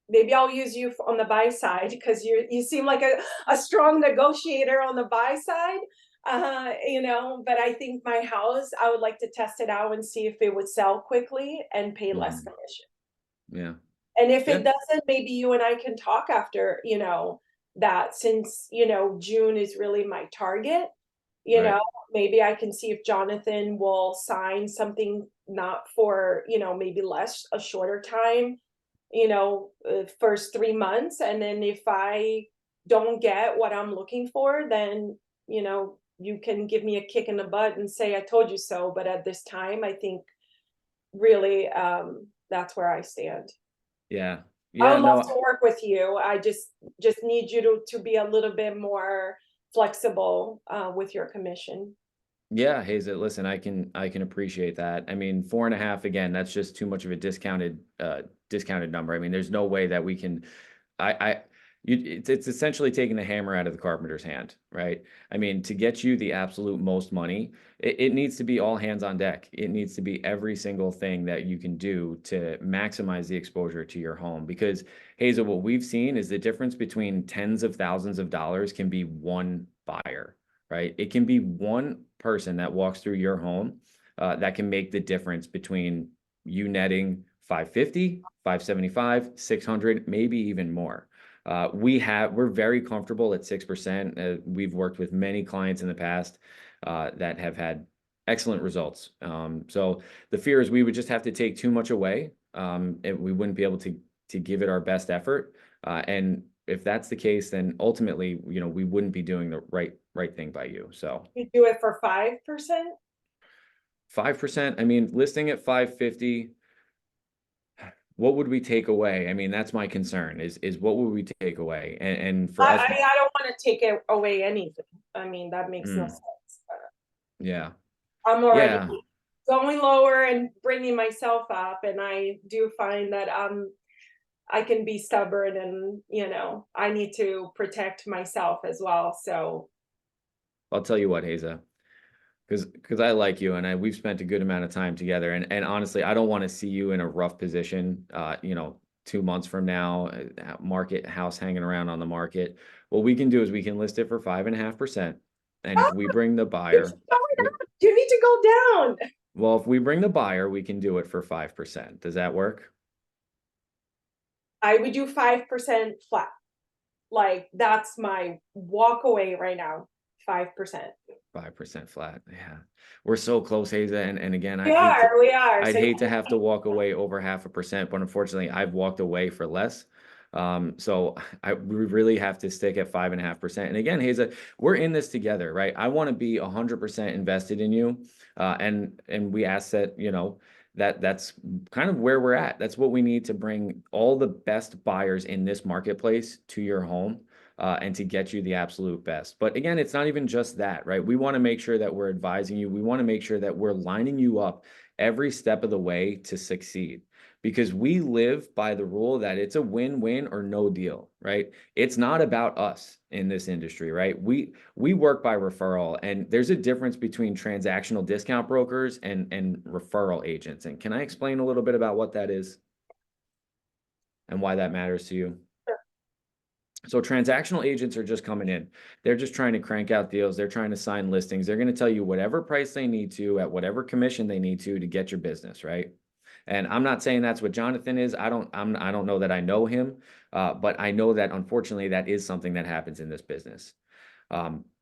maybe I'll use you on the buy side, because you seem like a strong negotiator on the buy side. But I think my house, I would like to test it out and see if it would sell quickly and pay less Mhm. commission. Yeah. And if Yeah. it doesn't, maybe you and I can talk after, that, since, June is really my target, Right. maybe I can see if Jonathan will sign something, not for, maybe a shorter time, first 3 months. And then if I don't get what I'm looking for, then, you can give me a kick in the butt and say, I told you so. But at this time, I think really, that's where I stand. Yeah. I Yeah. would love No. to work with you. I just need you to be a little bit more flexible with your commission. Yeah, Hazel, listen, I can appreciate that. I mean, 4.5, again, that's just too much of a discounted number. I mean, there's no way that we can, I it's essentially taking the hammer out of the carpenter's hand, right? I mean, to get you the absolute most money, it needs to be all hands on deck. It needs to be every single thing that you can do to maximize the exposure to your home. Because Hazel, what we've seen is the difference between tens of thousands of dollars can be one buyer, right? It can be one person that walks through your home that can make the difference between you netting 550, 575, 600, maybe even more. We're very comfortable at 6%. We've worked with many clients in the past that have had excellent results. So the fear is we would just have to take too much away. We wouldn't be able to give it our best effort. And if that's the case, then ultimately, we wouldn't be doing the right thing by you. So You do it for 5%? 5%, I mean, listing at 550, what would we take away? I mean, that's my concern is what would we take away? And for us, I don't want to take away anything. I mean, that makes no Mm. sense. yeah, I'm already yeah, going lower and bringing myself up, and I do find that I can be stubborn, and I need to protect myself as well. So I'll tell you what, Haza, because I like you and we've spent a good amount of time together. And honestly, I don't want to see you in a rough position, 2 months from now, market house hanging around on the market. What we can do is we can list it for 5.5%. And if we bring the buyer, you need to go down. well, if we bring the buyer, we can do it for 5%. Does that work? I would do 5% flat. Like, that's my walk away right now. 5%. 5% flat. Yeah. We're so close, Haza. And again, We are. I'd So hate to have to walk away over 0.5%, but unfortunately I've walked away for less. So we really have to stick at 5.5%. And again, Haza, we're in this together, right? I want to be 100% invested in you. And we ask that, that's kind of where we're at. That's what we need to bring all the best buyers in this marketplace to your home. And to get you the absolute best. But again, it's not even just that, right? We want to make sure that we're advising you. We want to make sure that we're lining you up every step of the way to succeed, because we live by the rule that it's a win-win or no deal, right? It's not about us in this industry, right? We work by referral, and there's a difference between transactional discount brokers and referral agents. And can I explain a little bit about what that is and why that matters to you? So transactional agents are just coming in. They're just trying to crank out deals. They're trying to sign listings. They're going to tell you whatever price they need to at whatever commission they need to get your business, right? And I'm not saying that's what Jonathan is. I don't know that I know him, but I know that unfortunately that is something that happens in this business.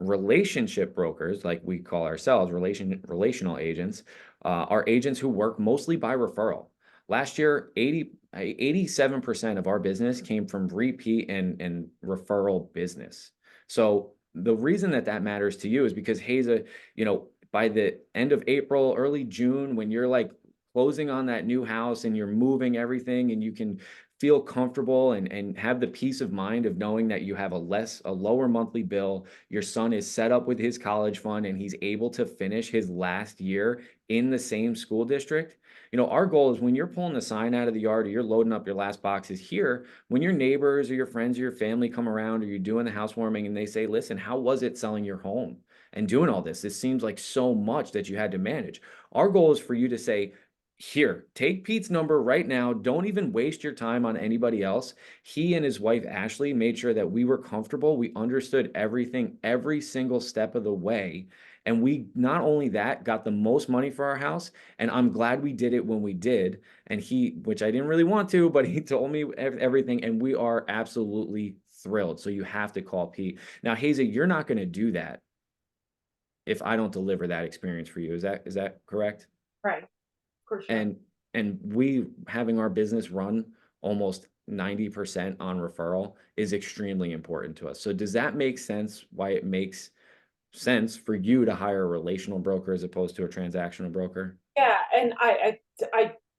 Relationship brokers, like we call ourselves, relational agents, are agents who work mostly by referral. Last year, 87% of our business came from repeat and referral business. So the reason that that matters to you is because Haza, you know, by the end of April, early June, when you're like closing on that new house and you're moving everything and you can feel comfortable and have the peace of mind of knowing that you have a lower monthly bill, your son is set up with his college fund and he's able to finish his last year in the same school district. You know, our goal is when you're pulling the sign out of the yard or you're loading up your last boxes here, when your neighbors or your friends or your family come around or you're doing the housewarming and they say, listen, how was it selling your home and doing all this? This seems like so much that you had to manage. Our goal is for you to say, here, take Pete's number right now. Don't even waste your time on anybody else. He and his wife, Ashley, made sure that we were comfortable. We understood everything, every single step of the way. And we not only that got the most money for our house, and I'm glad we did it when we did. And he, which I didn't really want to, but he told me everything, and we are absolutely thrilled. So you have to call Pete. Now, Haza, you're not going to do that if I don't deliver that experience for you. Is that correct? Right. For sure. And we having our business run almost 90% on referral is extremely important to us. So does that make sense why it makes sense for you to hire a relational broker as opposed to a transactional broker? Yeah, and I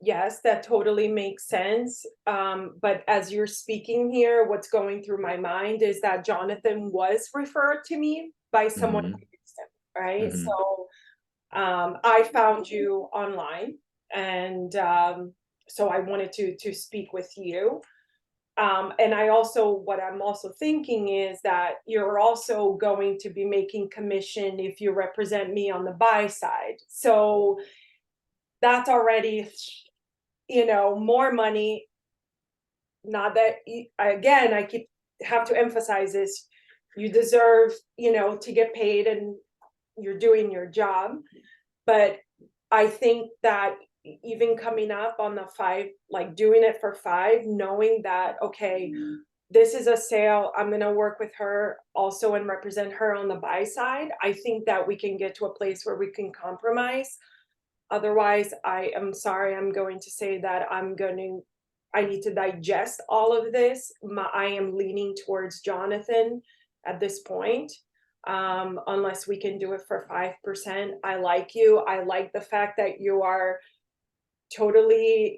yes, that totally makes sense. But as you're speaking here, what's going through my mind is that Jonathan was referred to me by someone who Mhm. used him, right? Mhm. So I found you online, and so I wanted to speak with you. And what I'm also thinking is that you're also going to be making commission if you represent me on the buy side. So that's already, more money. Not that, again, have to emphasize this. You deserve, to get paid and you're doing your job. But I think that even coming up on the 5, like doing it for 5, knowing that, okay, this is a sale, I'm going to work with her also and represent her on the buy side. I think that we can get to a place where we can compromise. Otherwise, I am sorry, I'm going to say that I need to digest all of this. I am leaning towards Jonathan at this point. Unless we can do it for 5%. I like you. I like the fact that you are totally,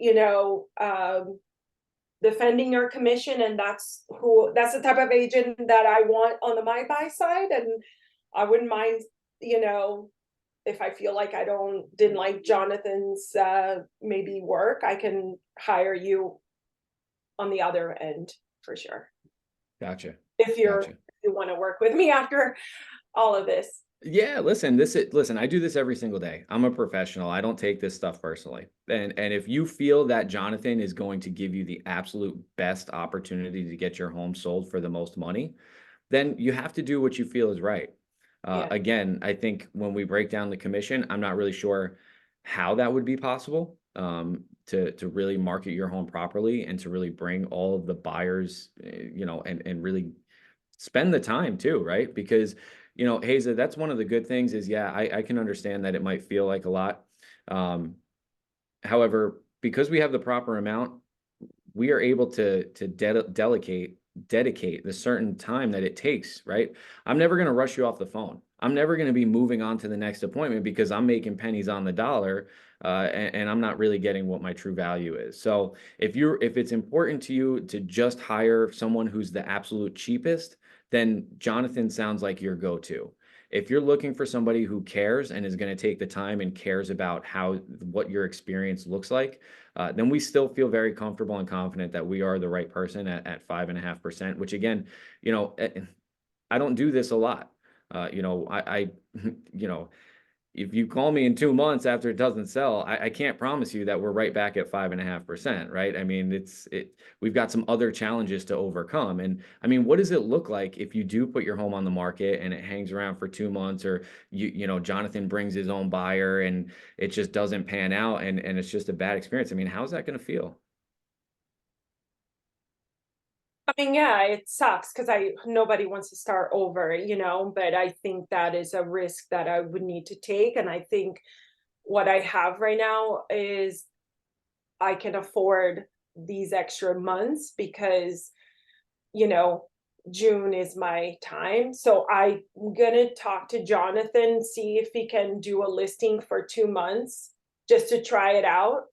defending your commission, and that's the type of agent that I want on the my buy side. And I wouldn't mind, if I feel like I didn't like Jonathan's maybe work, I can hire you on the other end for sure. Gotcha. If Gotcha. you want to work with me after all of this. Yeah, listen, I do this every single day. I'm a professional. I don't take this stuff personally. And if you feel that Jonathan is going to give you the absolute best opportunity to get your home sold for the most money, then you have to do what you feel is right. Yeah. Again, I think when we break down the commission, I'm not really sure how that would be possible to really market your home properly and to really bring all of the buyers, and really spend the time too, right? Because, Haza, that's one of the good things is, yeah, I can understand that it might feel like a lot. However, because we have the proper amount, we are able to dedicate the certain time that it takes, right? I'm never going to rush you off the phone. I'm never going to be moving on to the next appointment because I'm making pennies on the dollar, and I'm not really getting what my true value is. So if it's important to you to just hire someone who's the absolute cheapest, then Jonathan sounds like your go-to. If you're looking for somebody who cares and is going to take the time and cares about what your experience looks like, then we still feel very comfortable and confident that we are the right person at 5.5%, which again, I don't do this a lot. I if you call me in 2 months after it doesn't sell, I can't promise you that we're right back at 5.5%, right? I mean, we've got some other challenges to overcome. And I mean, what does it look like if you do put your home on the market and it hangs around for 2 months, or Jonathan brings his own buyer and it just doesn't pan out and it's just a bad experience? I mean, how's that going to feel? I mean, yeah, it sucks because nobody wants to start over, but I think that is a risk that I would need to take. And I think what I have right now is I can afford these extra months because, you know, June is my time. So I'm gonna talk to Jonathan, see if he can do a listing for 2 months just to try it out.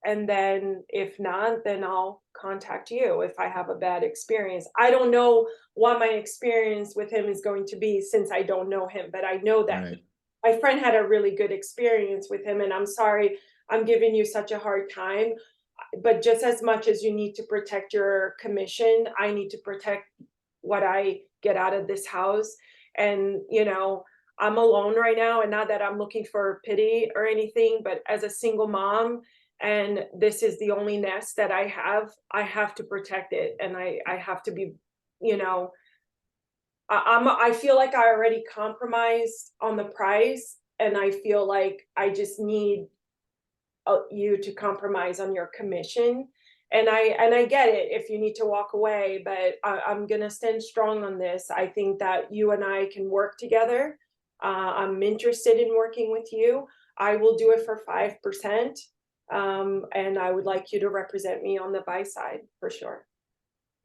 And then if not, then I'll contact you if I have a bad experience. I don't know what my experience with him is going to be since I don't know him, but I know that Right. my friend had a really good experience with him, and I'm sorry I'm giving you such a hard time. But just as much as you need to protect your commission, I need to protect what I get out of this house. And, you know, I'm alone right now, and not that I'm looking for pity or anything, but as a single mom, and this is the only nest that I have to protect it. And I have to be, you know, I feel like I already compromised on the price, and I feel like I just need you to compromise on your commission. And I get it if you need to walk away, but I'm gonna stand strong on this. I think that you and I can work together. I'm interested in working with you. I will do it for 5%. And I would like you to represent me on the buy side for sure.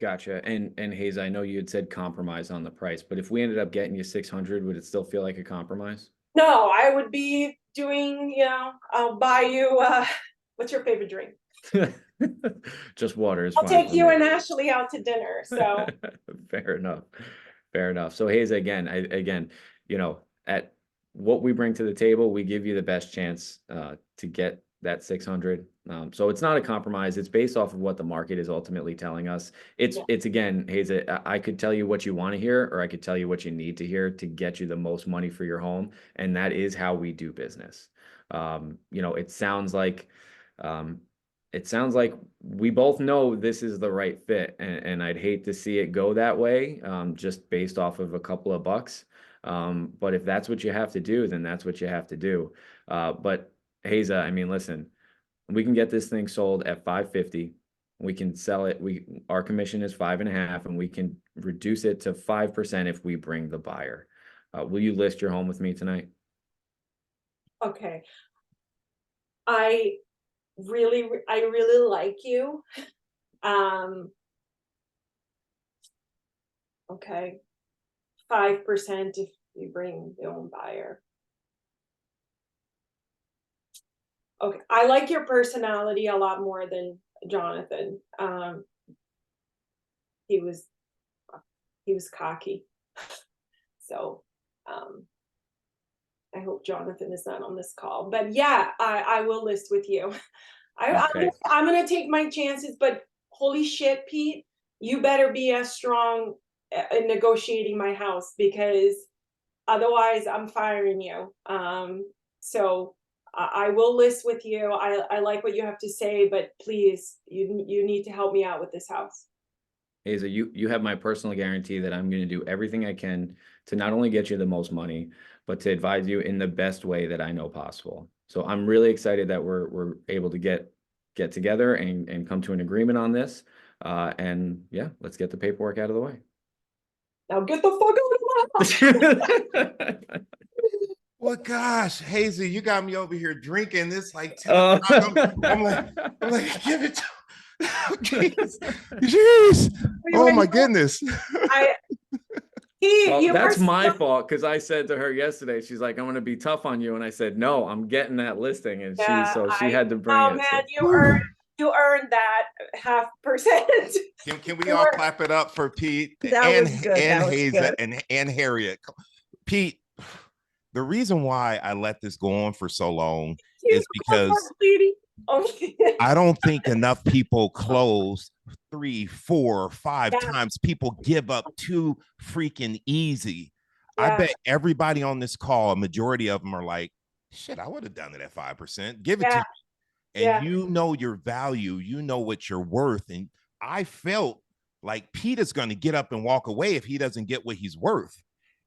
Gotcha. And Hayes, I know you had said compromise on the price, but if we ended up getting you 600, would it still feel like a compromise? No, I would be doing, you know, I'll buy you, what's your favorite drink? Just water is I'll fine take for you me. and Ashley out to dinner. So Fair enough. Fair enough. So Hayes, again, you know, at what we bring to the table, we give you the best chance to get that 600. So it's not a compromise. It's based off of what the market is ultimately telling us. Yeah. It's again, Hayes, I could tell you what you want to hear, or I could tell you what you need to hear to get you the most money for your home. And that is how we do business. You know, it sounds like we both know this is the right fit, and I'd hate to see it go that way, just based off of a couple of bucks. But if that's what you have to do, then that's what you have to do. But Haza, I mean, listen, we can get this thing sold at 550. We can sell it. Our commission is 5.5, and we can reduce it to 5% if we bring the buyer. Will you list your home with me tonight? okay. I really like you. Okay. 5% if you bring the own buyer. Okay. I like your personality a lot more than Jonathan. He was cocky. So I hope Jonathan is not on this call. But yeah, I will list with you. Okay. I'm gonna take my chances, but holy shit, Pete, you better be as strong in negotiating my house, because otherwise I'm firing you. So I will list with you. I like what you have to say, but please, you need to help me out with this house. Haza, you have my personal guarantee that I'm going to do everything I can to not only get you the most money, but to advise you in the best way that I know possible. So I'm really excited that we're able to get together and come to an agreement on this. And yeah, let's get the paperwork out of the way. Now get the fuck out of my house. Well, gosh, Hazy, you got me over here drinking this like 10 Oh. o'clock. I'm like, give it to Jeez. Oh my goodness. Well, that's my fault, because I said to her yesterday, she's like, I'm going to be tough on you. And I said, no, I'm getting that listing. And she had to bring it. Man, So. you earned that 0.5%. Can we all clap it up for Pete and Hazel and Harriet? Pete, the reason why I let this go on for so long is because I don't think enough people close 3, 4, 5 times. People give up too freaking easy. I bet everybody on this call, a majority of them are like, shit, I would have done it at 5%. Give it to me. And you know your value, you know what you're worth. And I felt like Pete is going to get up and walk away if he doesn't get what he's worth.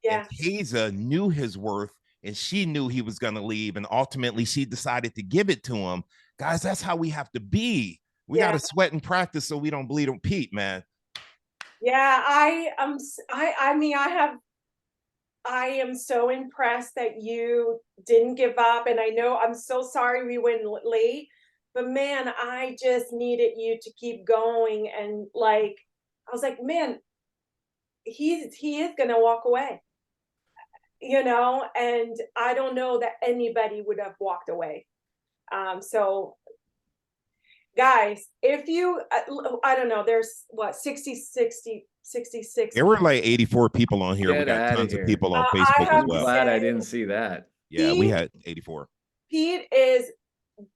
And Haza knew his worth, and she knew he was going to leave. And ultimately, she decided to give it to him. Guys, that's how we have to be. We got to sweat and practice so we don't bleed on Pete, man. Yeah, I am so impressed that you didn't give up. And I know I'm so sorry we went late, but man, I just needed you to keep going. And like, I was like, man, he is gonna walk away, you know, and I don't know that anybody would have walked away. So guys, if you, I don't know, there's what, 66. There were like 84 people on here. We Get got outta tons of here. people on I Facebook as have I'm well. glad I say- didn't see that. Yeah, we Pete- had 84. Pete is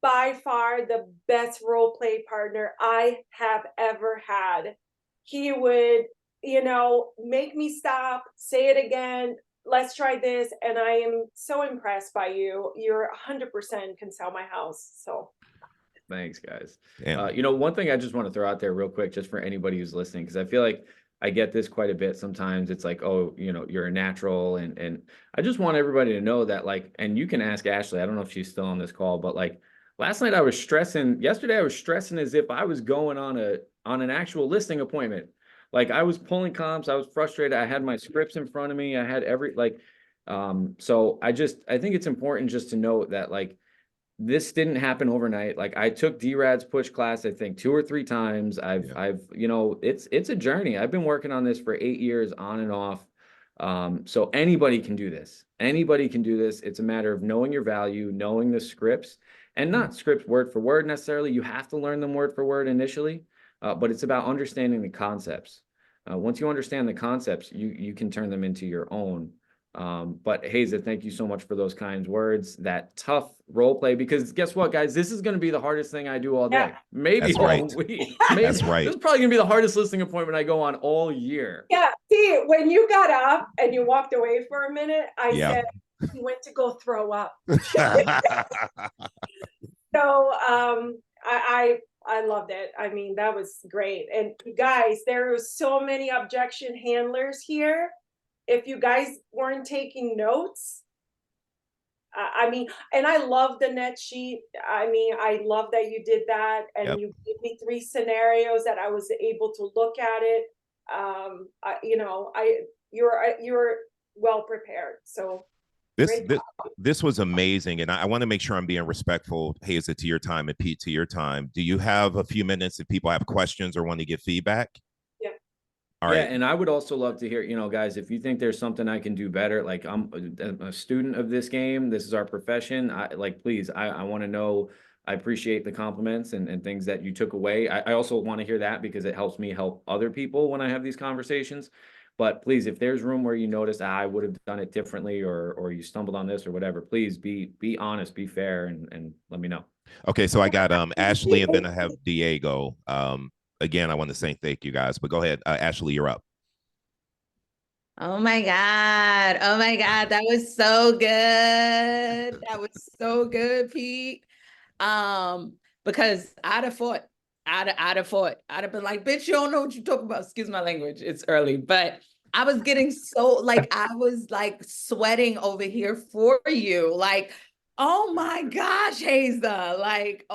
by far the best role play partner I have ever had. He would, you know, make me stop, say it again, let's try this. And I am so impressed by you. You're 100% can sell my house. So Thanks, guys. Yeah. You know, one thing I just want to throw out there real quick, just for anybody who's listening, because I feel like I get this quite a bit sometimes. It's like, oh, you know, you're a natural. And I just want everybody to know that, like, and you can ask Ashley, I don't know if she's still on this call, but like last night yesterday I was stressing as if I was going on an actual listing appointment. Like I was pulling comps, I was frustrated. I had my scripts in front of me. I had so I think it's important just to note that like, this didn't happen overnight. Like I took DRAD's push class, I think 2 or 3 times. I've, you know, it's a journey. I've been working on this for 8 years on and off. So anybody can do this. Anybody can do this. It's a matter of knowing your value, knowing the scripts, and not scripts word for word necessarily. You have to learn them word for word initially, but it's about understanding the concepts. Once you understand the concepts, you can turn them into your own. But Haza, thank you so much for those kind words, that tough role play, because guess what, guys, this is going to be the hardest thing I do all day. Yeah. Maybe That's all right. week. That's right. This is probably going to be the hardest listing appointment I go on all year. yeah, see, when you got up and you walked away for a minute, I Yeah. said, he went to go throw up. So I loved it. I mean, that was great. And guys, there was so many objection handlers here. If you guys weren't taking notes, I mean, and I love the net sheet. I mean, I love that you did that, and Yep. you gave me 3 scenarios that I was able to look at it. You know, you're well prepared. So great This was amazing, and I want to make sure I'm being respectful, Haza, to your time, and Pete, to your time. Do you have a few minutes if people have questions or want to give feedback? Yeah. All right. Yeah, and I would also love to hear, you know, guys, if you think there's something I can do better, like I'm a student of this game, this is our profession. Please, I want to know. I appreciate the compliments and things that you took away. I also want to hear that because it helps me help other people when I have these conversations. But please, if there's room where you notice I would have done it differently, or you stumbled on this or whatever, please be honest, be fair, and let me know. Okay, so I got Ashley, and then I have Diego. Again, I want to say thank you guys, but go ahead, Ashley, you're up. Oh my God. Oh my God. That was so good. That was so good, Pete. Because I'd have fought. I'd have been like, bitch, you don't know what you're talking about. Excuse my language. It's early. But I was getting so like, I was like sweating over here for you. Like, oh my gosh, Haza. Like,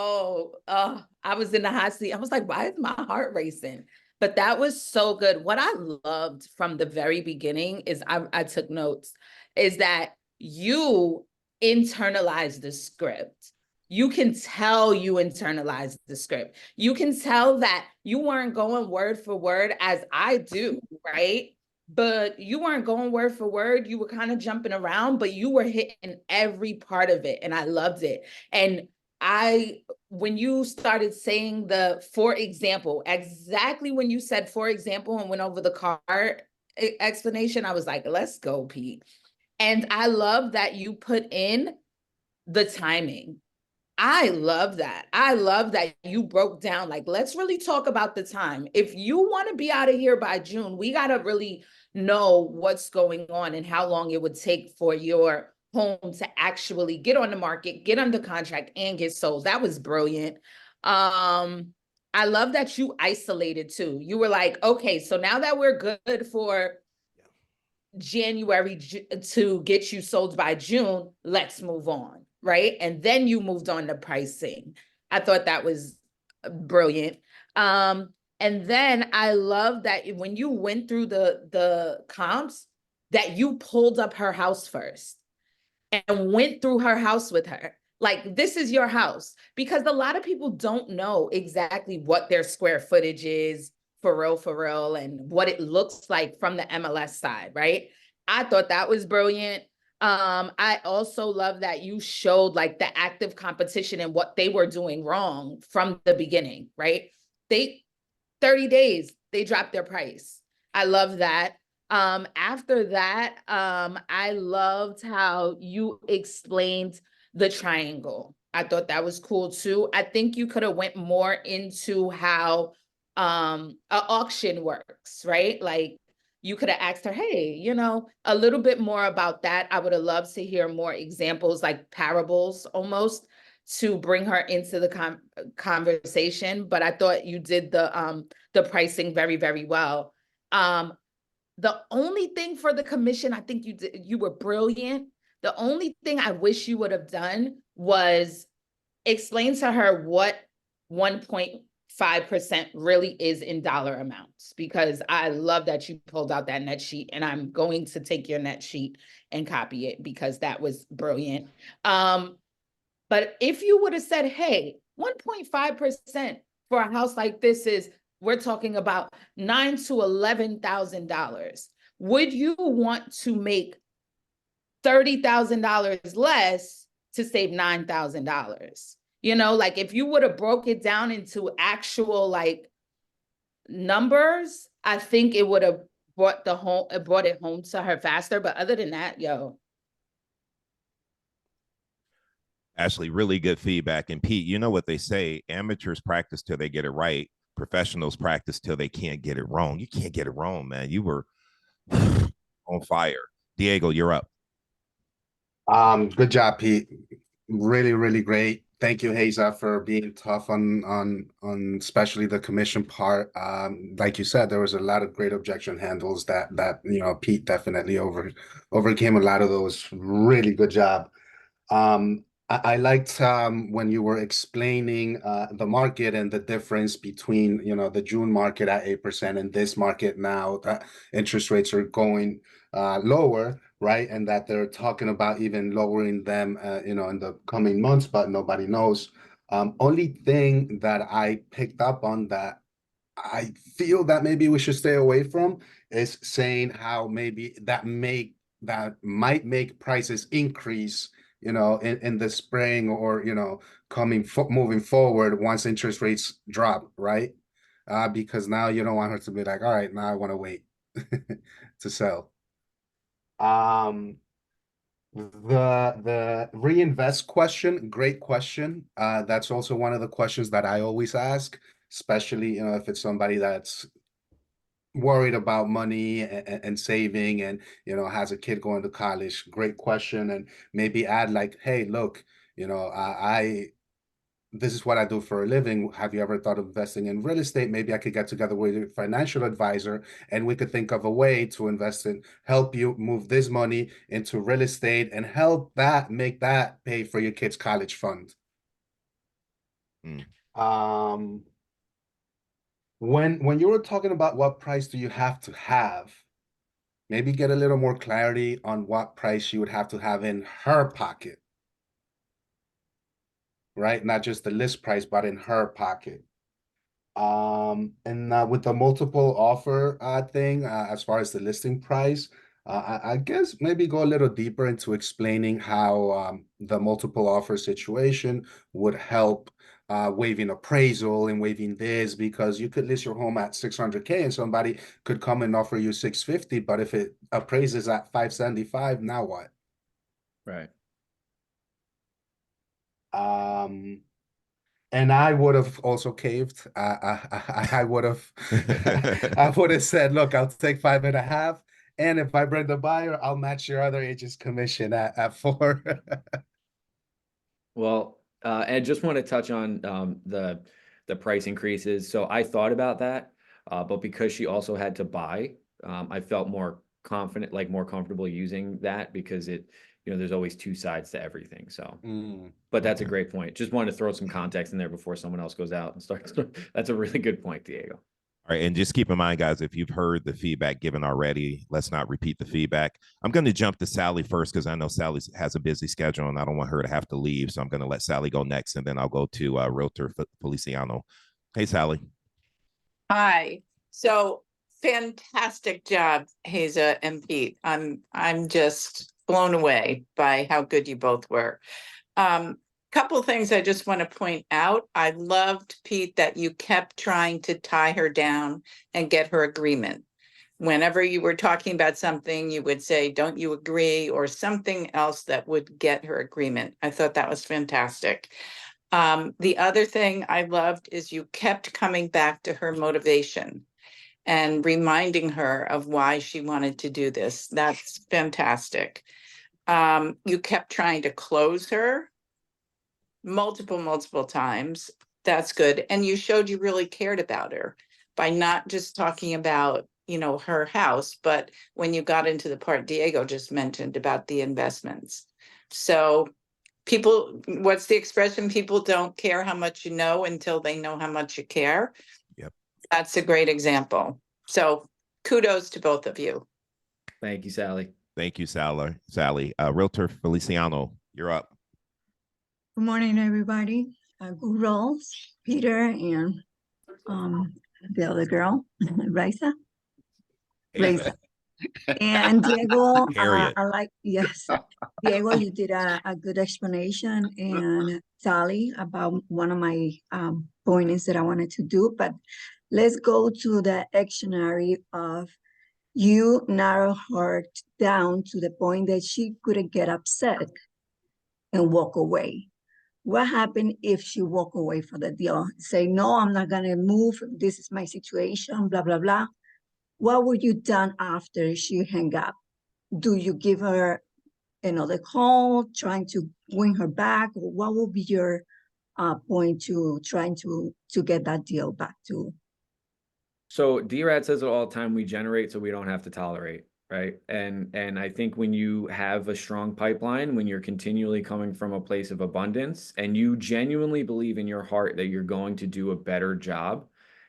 I was in the hot seat. I was like, why is my heart racing? But that was so good. What I loved from the very beginning is I took notes, is that you internalized the script. You can tell you internalized the script. You can tell that you weren't going word for word as I do, right? But you weren't going word for word. You were kind of jumping around, but you were hitting every part of it. And I loved it. And when you started saying for example, exactly when you said, for example, and went over the card explanation, I was like, let's go, Pete. And I love that you put in the timing. I love that. I love that you broke down, like, let's really talk about the time. If you want to be out of here by June, we got to really know what's going on and how long it would take for your home to actually get on the market, get under contract, and get sold. That was brilliant. I love that you isolated too. You were like, okay, so now that we're good for January to get you sold by June, let's move on, right? And then you moved on to pricing. I thought that was brilliant. And then I love that when you went through the comps, that you pulled up her house first and went through her house with her. Like, this is your house, because a lot of people don't know exactly what their square footage is for real, and what it looks like from the MLS side, right? I thought that was brilliant. I also love that you showed like the active competition and what they were doing wrong from the beginning, right? 30 days, they dropped their price. I love that. After that, I loved how you explained the triangle. I thought that was cool too. I think you could have went more into how an auction works, right? Like, you could have asked her, hey, you know, a little bit more about that. I would have loved to hear more examples, like parables almost, to bring her into the conversation. But I thought you did the pricing very, very well. The only thing for the commission, I think you were brilliant. The only thing I wish you would have done was explain to her what 1.5% really is in dollar amounts, because I love that you pulled out that net sheet, and I'm going to take your net sheet and copy it because that was brilliant. But if you would have said, hey, 1.5% for a house like this is, we're talking about $9,000 to $11,000. Would you want to make $30,000 less to save $9,000? You know, like, if you would have broke it down into actual like numbers, I think it would have brought it home to her faster. But other than that, yo. Ashley, really good feedback. And Pete, you know what they say, amateurs practice till they get it right. Professionals practice till they can't get it wrong. You can't get it wrong, man. You were on fire. Diego, you're up. Good job, Pete. Really, really great. Thank you, Haza, for being tough on especially the commission part. Like you said, there was a lot of great objection handles that you know, Pete definitely overcame a lot of those. Really good job. I liked when you were explaining the market and the difference between, you know, the June market at 8% and this market now that interest rates are going lower, right? And that they're talking about even lowering them, you know, in the coming months, but nobody knows. Only thing that I picked up on that I feel that maybe we should stay away from is saying how maybe that might make prices increase, you know, in the spring, or, you know, moving forward once interest rates drop, right? Because now you don't want her to be like, all right, now I want to wait to sell. The reinvest question, great question. That's also one of the questions that I always ask, especially, you know, if it's somebody that's worried about money and saving, and, you know, has a kid going to college. Great question. And maybe add like, hey, look, you know, this is what I do for a living. Have you ever thought of investing in real estate? Maybe I could get together with a financial advisor and we could think of a way to invest in, help you move this money into real estate and help that make that pay for your kid's college fund. When you were talking about what price do you have to have, maybe get a little more clarity on what price you would have to have in her pocket, right? Not just the list price, but in her pocket. And with the multiple offer thing, as far as the listing price, I guess maybe go a little deeper into explaining how the multiple offer situation would help waiving appraisal and waiving this, because you could list your home at 600K and somebody could come and offer you 650, but if it appraises at 575, now what? Right. And I would have also caved. I would have, I would have said, look, I'll take 5.5. And if I bring the buyer, I'll match your other agent's commission at 4. Well, Ed, just want to touch on the price increases. So I thought about that, but because she also had to buy, I felt more confident, like more comfortable using that, because it, you know, there's always two sides to everything. So, but that's a great point. Just wanted to throw some context in there before someone else goes out and starts. That's a really good point, Diego. All right, and just keep in mind, guys, if you've heard the feedback given already, let's not repeat the feedback. I'm going to jump to Sally first because I know Sally has a busy schedule and I don't want her to have to leave. So I'm going to let Sally go next, and then I'll go to Realtor Feliciano. Hey, Sally. Hi. So fantastic job, Haza and Pete. I'm just blown away by how good you both were. Couple things I just want to point out. I loved, Pete, that you kept trying to tie her down and get her agreement. Whenever you were talking about something, you would say, don't you agree, or something else that would get her agreement. I thought that was fantastic. The other thing I loved is you kept coming back to her motivation and reminding her of why she wanted to do this. That's fantastic. You kept trying to close her multiple times. That's good. And you showed you really cared about her by not just talking about, you know, her house, but when you got into the part Diego just mentioned about the investments. So people, what's the expression? People don't care how much you know until they know how much you care. Yep. That's a great example. So kudos to both of you. Thank you, Sally. Thank you, Sally. Realtor Feliciano, you're up. Good morning, everybody. Good rolls, Peter and the other girl, Raisa. Raisa. And Diego, Harriet. I like, yes. Diego, you did a good explanation, and Sally about one of my points that I wanted to do, but let's go to the dictionary of you narrow her down to the point that she couldn't get upset and walk away. What happened if she walk away for the deal? Say, no, I'm not gonna move. This is my situation, blah, blah, blah. What would you done after she hang up? Do you give her another call, trying to win her back? Or what would be your point to trying to get that deal back to? So D-Rad says it all the time, we generate so we don't have to tolerate, right? And I think when you have a strong pipeline, when you're continually coming from a place of abundance and you genuinely believe in your heart that you're going to do a better job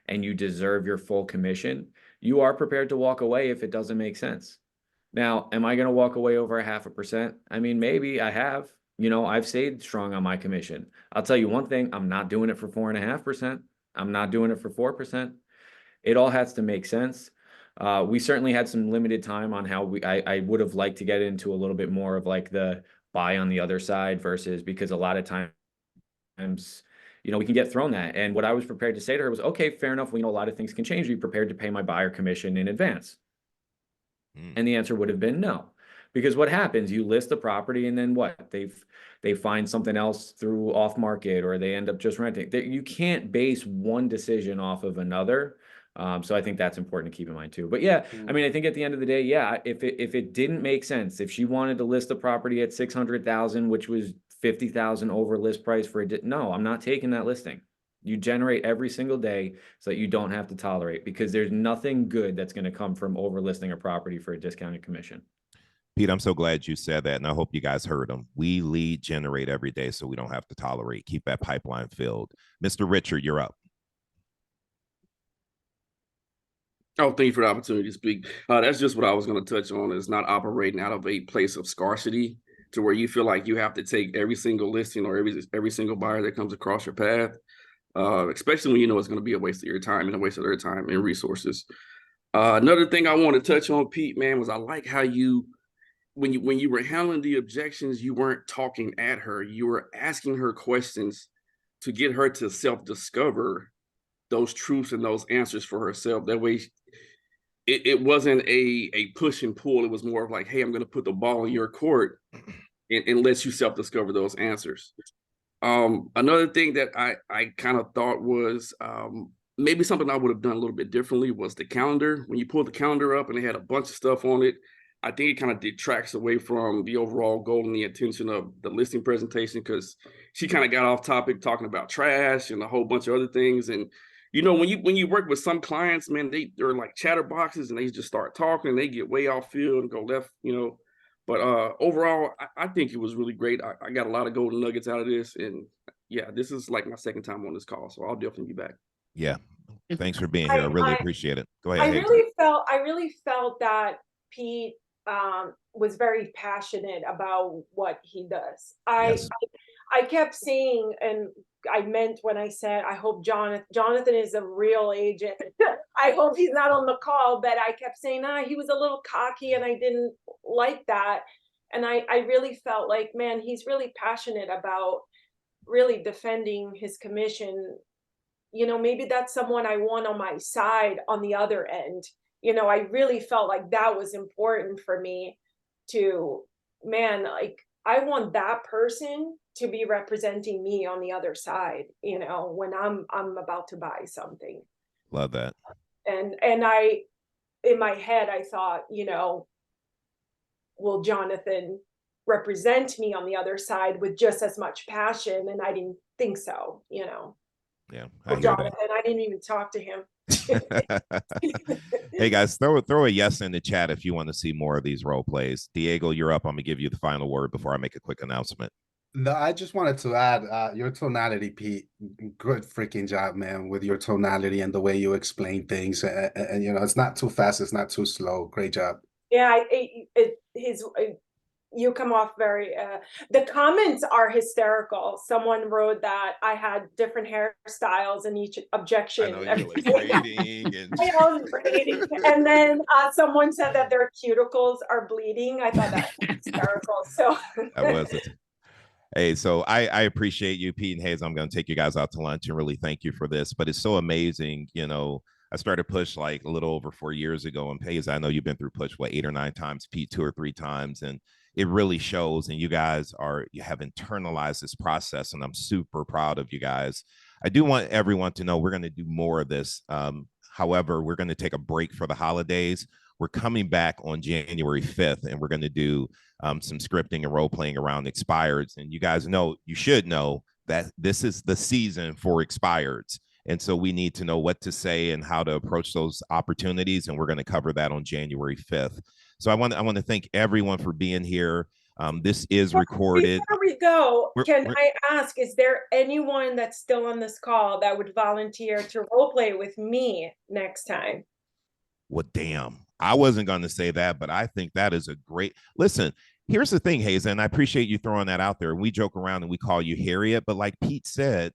and you deserve your full commission, you are prepared to walk away if it doesn't make sense. Now, am I going to walk away over 0.5%? I mean, maybe I have. You know, I've stayed strong on my commission. I'll tell you one thing, I'm not doing it for 4.5%. I'm not doing it for 4%. It all has to make sense. We certainly had some limited time on how I would have liked to get into a little bit more of like the buy on the other side versus, because a lot of times, you know, we can get thrown that. And what I was prepared to say to her was, okay, fair enough. We know a lot of things can change. Are you prepared to pay my buyer commission in advance? And the answer would have been no. Because what happens, you list the property and then what? They find something else through off market, or they end up just renting. You can't base one decision off of another. So I think that's important to keep in mind too. But yeah, I mean, I think at the end of the day, yeah, if it didn't make sense, if she wanted to list the property at 600,000, which was 50,000 over list price for it, no, I'm not taking that listing. You generate every single day so that you don't have to tolerate, because there's nothing good that's going to come from overlisting a property for a discounted commission. Pete, I'm so glad you said that, and I hope you guys heard them. We lead generate every day so we don't have to tolerate. Keep that pipeline filled. Mr. Richard, you're up. Oh, thank you for the opportunity to speak. That's just what I was going to touch on, is not operating out of a place of scarcity to where you feel like you have to take every single listing or every single buyer that comes across your path, especially when you know it's going to be a waste of your time and a waste of their time and resources. Another thing I want to touch on, Pete, man, was I like how when you were handling the objections, you weren't talking at her. You were asking her questions to get her to self-discover those truths and those answers for herself. That way, it wasn't a push and pull. It was more of like, hey, I'm going to put the ball in your court and let you self-discover those answers. Another thing that I kind of thought was maybe something I would have done a little bit differently was the calendar. When you pull the calendar up and it had a bunch of stuff on it, I think it kind of detracts away from the overall goal and the intention of the listing presentation, because she kind of got off topic talking about trash and a whole bunch of other things. And you know, when you work with some clients, man, they're like chatterboxes and they just start talking and they get way off field and go left, you know. But overall, I think it was really great. I got a lot of golden nuggets out of this. And yeah, this is like my second time on this call, so I'll definitely be back. Yeah. Thanks for being here. I really appreciate it. Go ahead. I Hazel. really felt that Pete was very passionate about what he does. Yes. I kept saying, and I meant when I said, I hope Jonathan is a real agent. I hope he's not on the call, but I kept saying, he was a little cocky and I didn't like that. And I really felt like, man, he's really passionate about really defending his commission. You know, maybe that's someone I want on my side on the other end. You know, I really felt like that was important for me to, man, like I want that person to be representing me on the other side, you know, when I'm about to buy something. Love that. And I, in my head, I thought, you know, will Jonathan represent me on the other side with just as much passion? And I didn't think so, you know. Yeah, Well, Jonathan, I didn't even talk to him. Hey guys, throw a yes in the chat if you want to see more of these role plays. Diego, you're up. I'm gonna give you the final word before I make a quick announcement. No, I just wanted to add your tonality, Pete. Good freaking job, man, with your tonality and the way you explain things. And you know, it's not too fast, it's not too slow. Great job. Yeah, you come off very the comments are hysterical. Someone wrote that I had different hairstyles in each objection. I know, like braiding and... I was braiding. And then someone said that their cuticles are bleeding. I thought that was hysterical. So that was it. Hey, so I appreciate you, Pete and Hayes. I'm going to take you guys out to lunch and really thank you for this. But it's so amazing. You know, I started Push like a little over 4 years ago. And Hayes, I know you've been through Push, 8 or 9 times, Pete 2 or 3 times. And it really shows. And you guys you have internalized this process. And I'm super proud of you guys. I do want everyone to know we're going to do more of this. However, we're going to take a break for the holidays. We're coming back on January 5th, and we're going to do some scripting and role playing around expireds. And you guys know, you should know that this is the season for expireds. And so we need to know what to say and how to approach those opportunities. And we're going to cover that on January 5th. So I want to thank everyone for being here. This is recorded. Before we go, I ask, is there anyone that's still on this call that would volunteer to role play with me next time? Well, damn. I wasn't going to say that, but I think that is a great, listen, here's the thing, Hayes, and I appreciate you throwing that out there. We joke around and we call you Harriet, but like Pete said,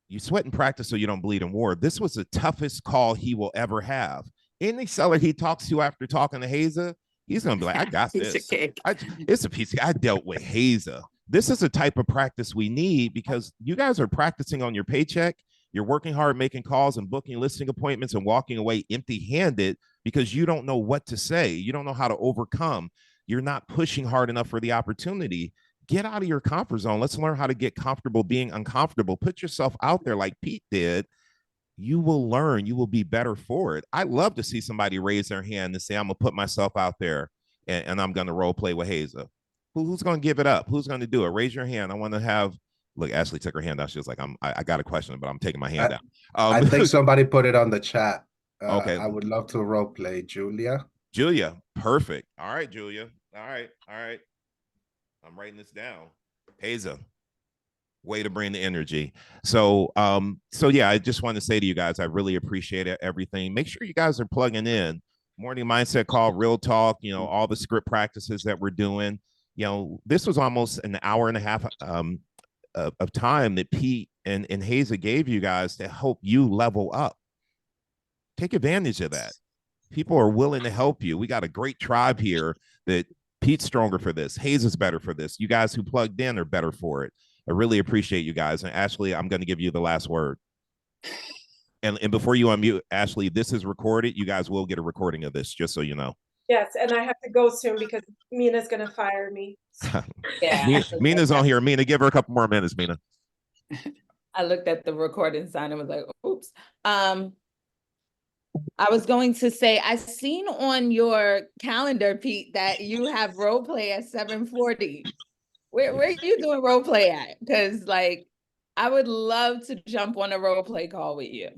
you sweat in practice so you don't bleed in war. This was the toughest call he will ever have. Any seller he talks to after talking to Haza, he's going to be like, I got this. It's a piece. I dealt with Haza. This is the type of practice we need because you guys are practicing on your paycheck. You're working hard, making calls and booking listing appointments and walking away empty-handed because you don't know what to say. You don't know how to overcome. You're not pushing hard enough for the opportunity. Get out of your comfort zone. Let's learn how to get comfortable being uncomfortable. Put yourself out there like Pete did. You will learn. You will be better for it. I love to see somebody raise their hand and say, I'm going to put myself out there and I'm going to role play with Haza. Who's going to give it up? Who's going to do it? Raise your hand. I want to have... Look, Ashley took her hand out. She was like, I got a question, but I'm taking my hand out. I think somebody put it on the chat. Okay. I would love to role play Julia. Julia, perfect. All right, Julia. All right. I'm writing this down. Haza, way to bring the energy. So yeah, I just want to say to you guys, I really appreciate everything. Make sure you guys are plugging in. Morning Mindset Call, Real Talk, you know, all the script practices that we're doing. You know, this was almost an hour and a half of time that Pete and Haza gave you guys to help you level up. Take advantage of that. People are willing to help you. We got a great tribe here that Pete's stronger for this. Haza's better for this. You guys who plugged in are better for it. I really appreciate you guys. And Ashley, I'm going to give you the last word. And before you unmute, Ashley, this is recorded. You guys will get a recording of this, just so you know. Yes, and I have to go soon because Mina's going to fire me. Yeah. Mina's on here. Mina, give her a couple more minutes, Mina. I looked at the recording sign and was like, oops. I was going to say, I've seen on your calendar, Pete, that you have role play at 7:40. Where are you doing role play at? Because like, I would love to jump on a role play call with you.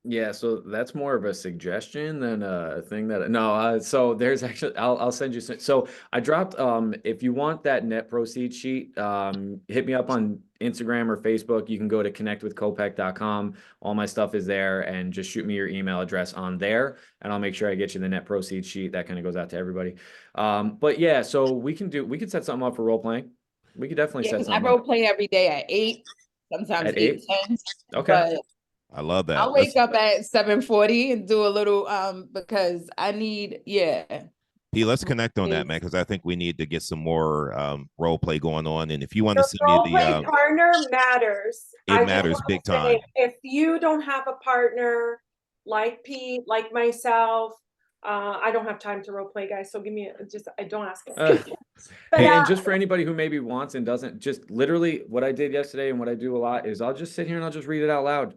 Yeah, so that's more of a suggestion than a thing that no. So there's actually I'll send you some. So I dropped if you want that net proceeds sheet, hit me up on Instagram or Facebook. You can go to connectwithcopec.com. All my stuff is there, and just shoot me your email address on there, and I'll make sure I get you the net proceeds sheet. That kind of goes out to everybody. But yeah, so we can set something up for role playing. We could definitely Yeah, set 'cause I something role up play every day at 8, sometimes at 8, 8. 10. Okay. But I love that. I'll wake up at 7:40 and do a little because I need P, let's connect on that, Is- man, because I think we need to get some more role play going on. And if you want to Your send me role the play partner matters. it I just matters wanna big say, time. If you don't have a partner like Pete, like myself, I don't have time to role play, guys. So I don't ask. But, Hey, and just for anybody who maybe wants and doesn't, just literally what I did yesterday and what I do a lot is I'll just sit here and I'll just read it out loud.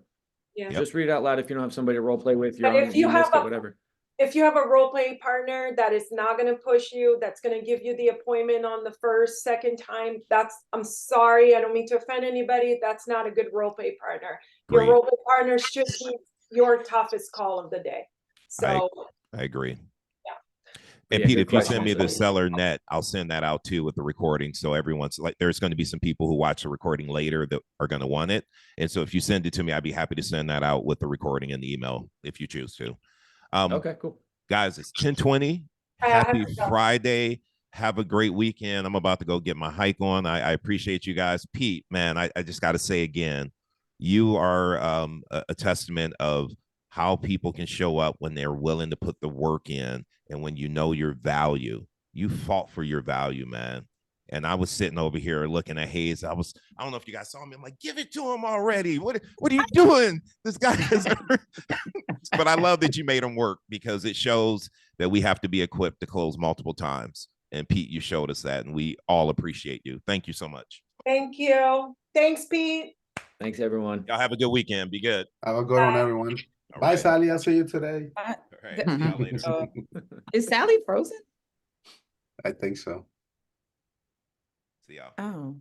yeah. Just read it out loud if you don't have somebody to role play with. You're But on, if you missed have it, whatever. If you have a role play partner that is not going to push you, that's going to give you the appointment on the first, second time, I'm sorry, I don't mean to offend anybody. That's not a good role play partner. Your Agreed. role play partner should be your toughest call of the day. So I agree. Yeah. And Yeah, Pete, good if you send question. me the seller net, I'll send that out too with the recording. So everyone's like, there's going to be some people who watch the recording later that are going to want it. And so if you send it to me, I'd be happy to send that out with the recording and the email if you choose to. Okay, cool. Guys, it's 10:20. Happy Friday. Have a great weekend. I'm about to go get my hike on. I appreciate you guys. Pete, man, I just got to say again, you are a testament of how people can show up when they're willing to put the work in and when you know your value. You fought for your value, man. And I was sitting over here looking at Hayes. I don't know if you guys saw me. I'm like, give it to him already. What are you doing? This guy is but I love that you made him work because it shows that we have to be equipped to close multiple times. And Pete, you showed us that, and we all appreciate you. Thank you so much. thank you. Thanks, Pete. Thanks, everyone. Y'all have a good weekend. Be good. Have a good one, everyone. All Bye, right. Sally. I'll see you today. All right. See y'all later. Is Sally frozen? I think so. See y'all. Oh.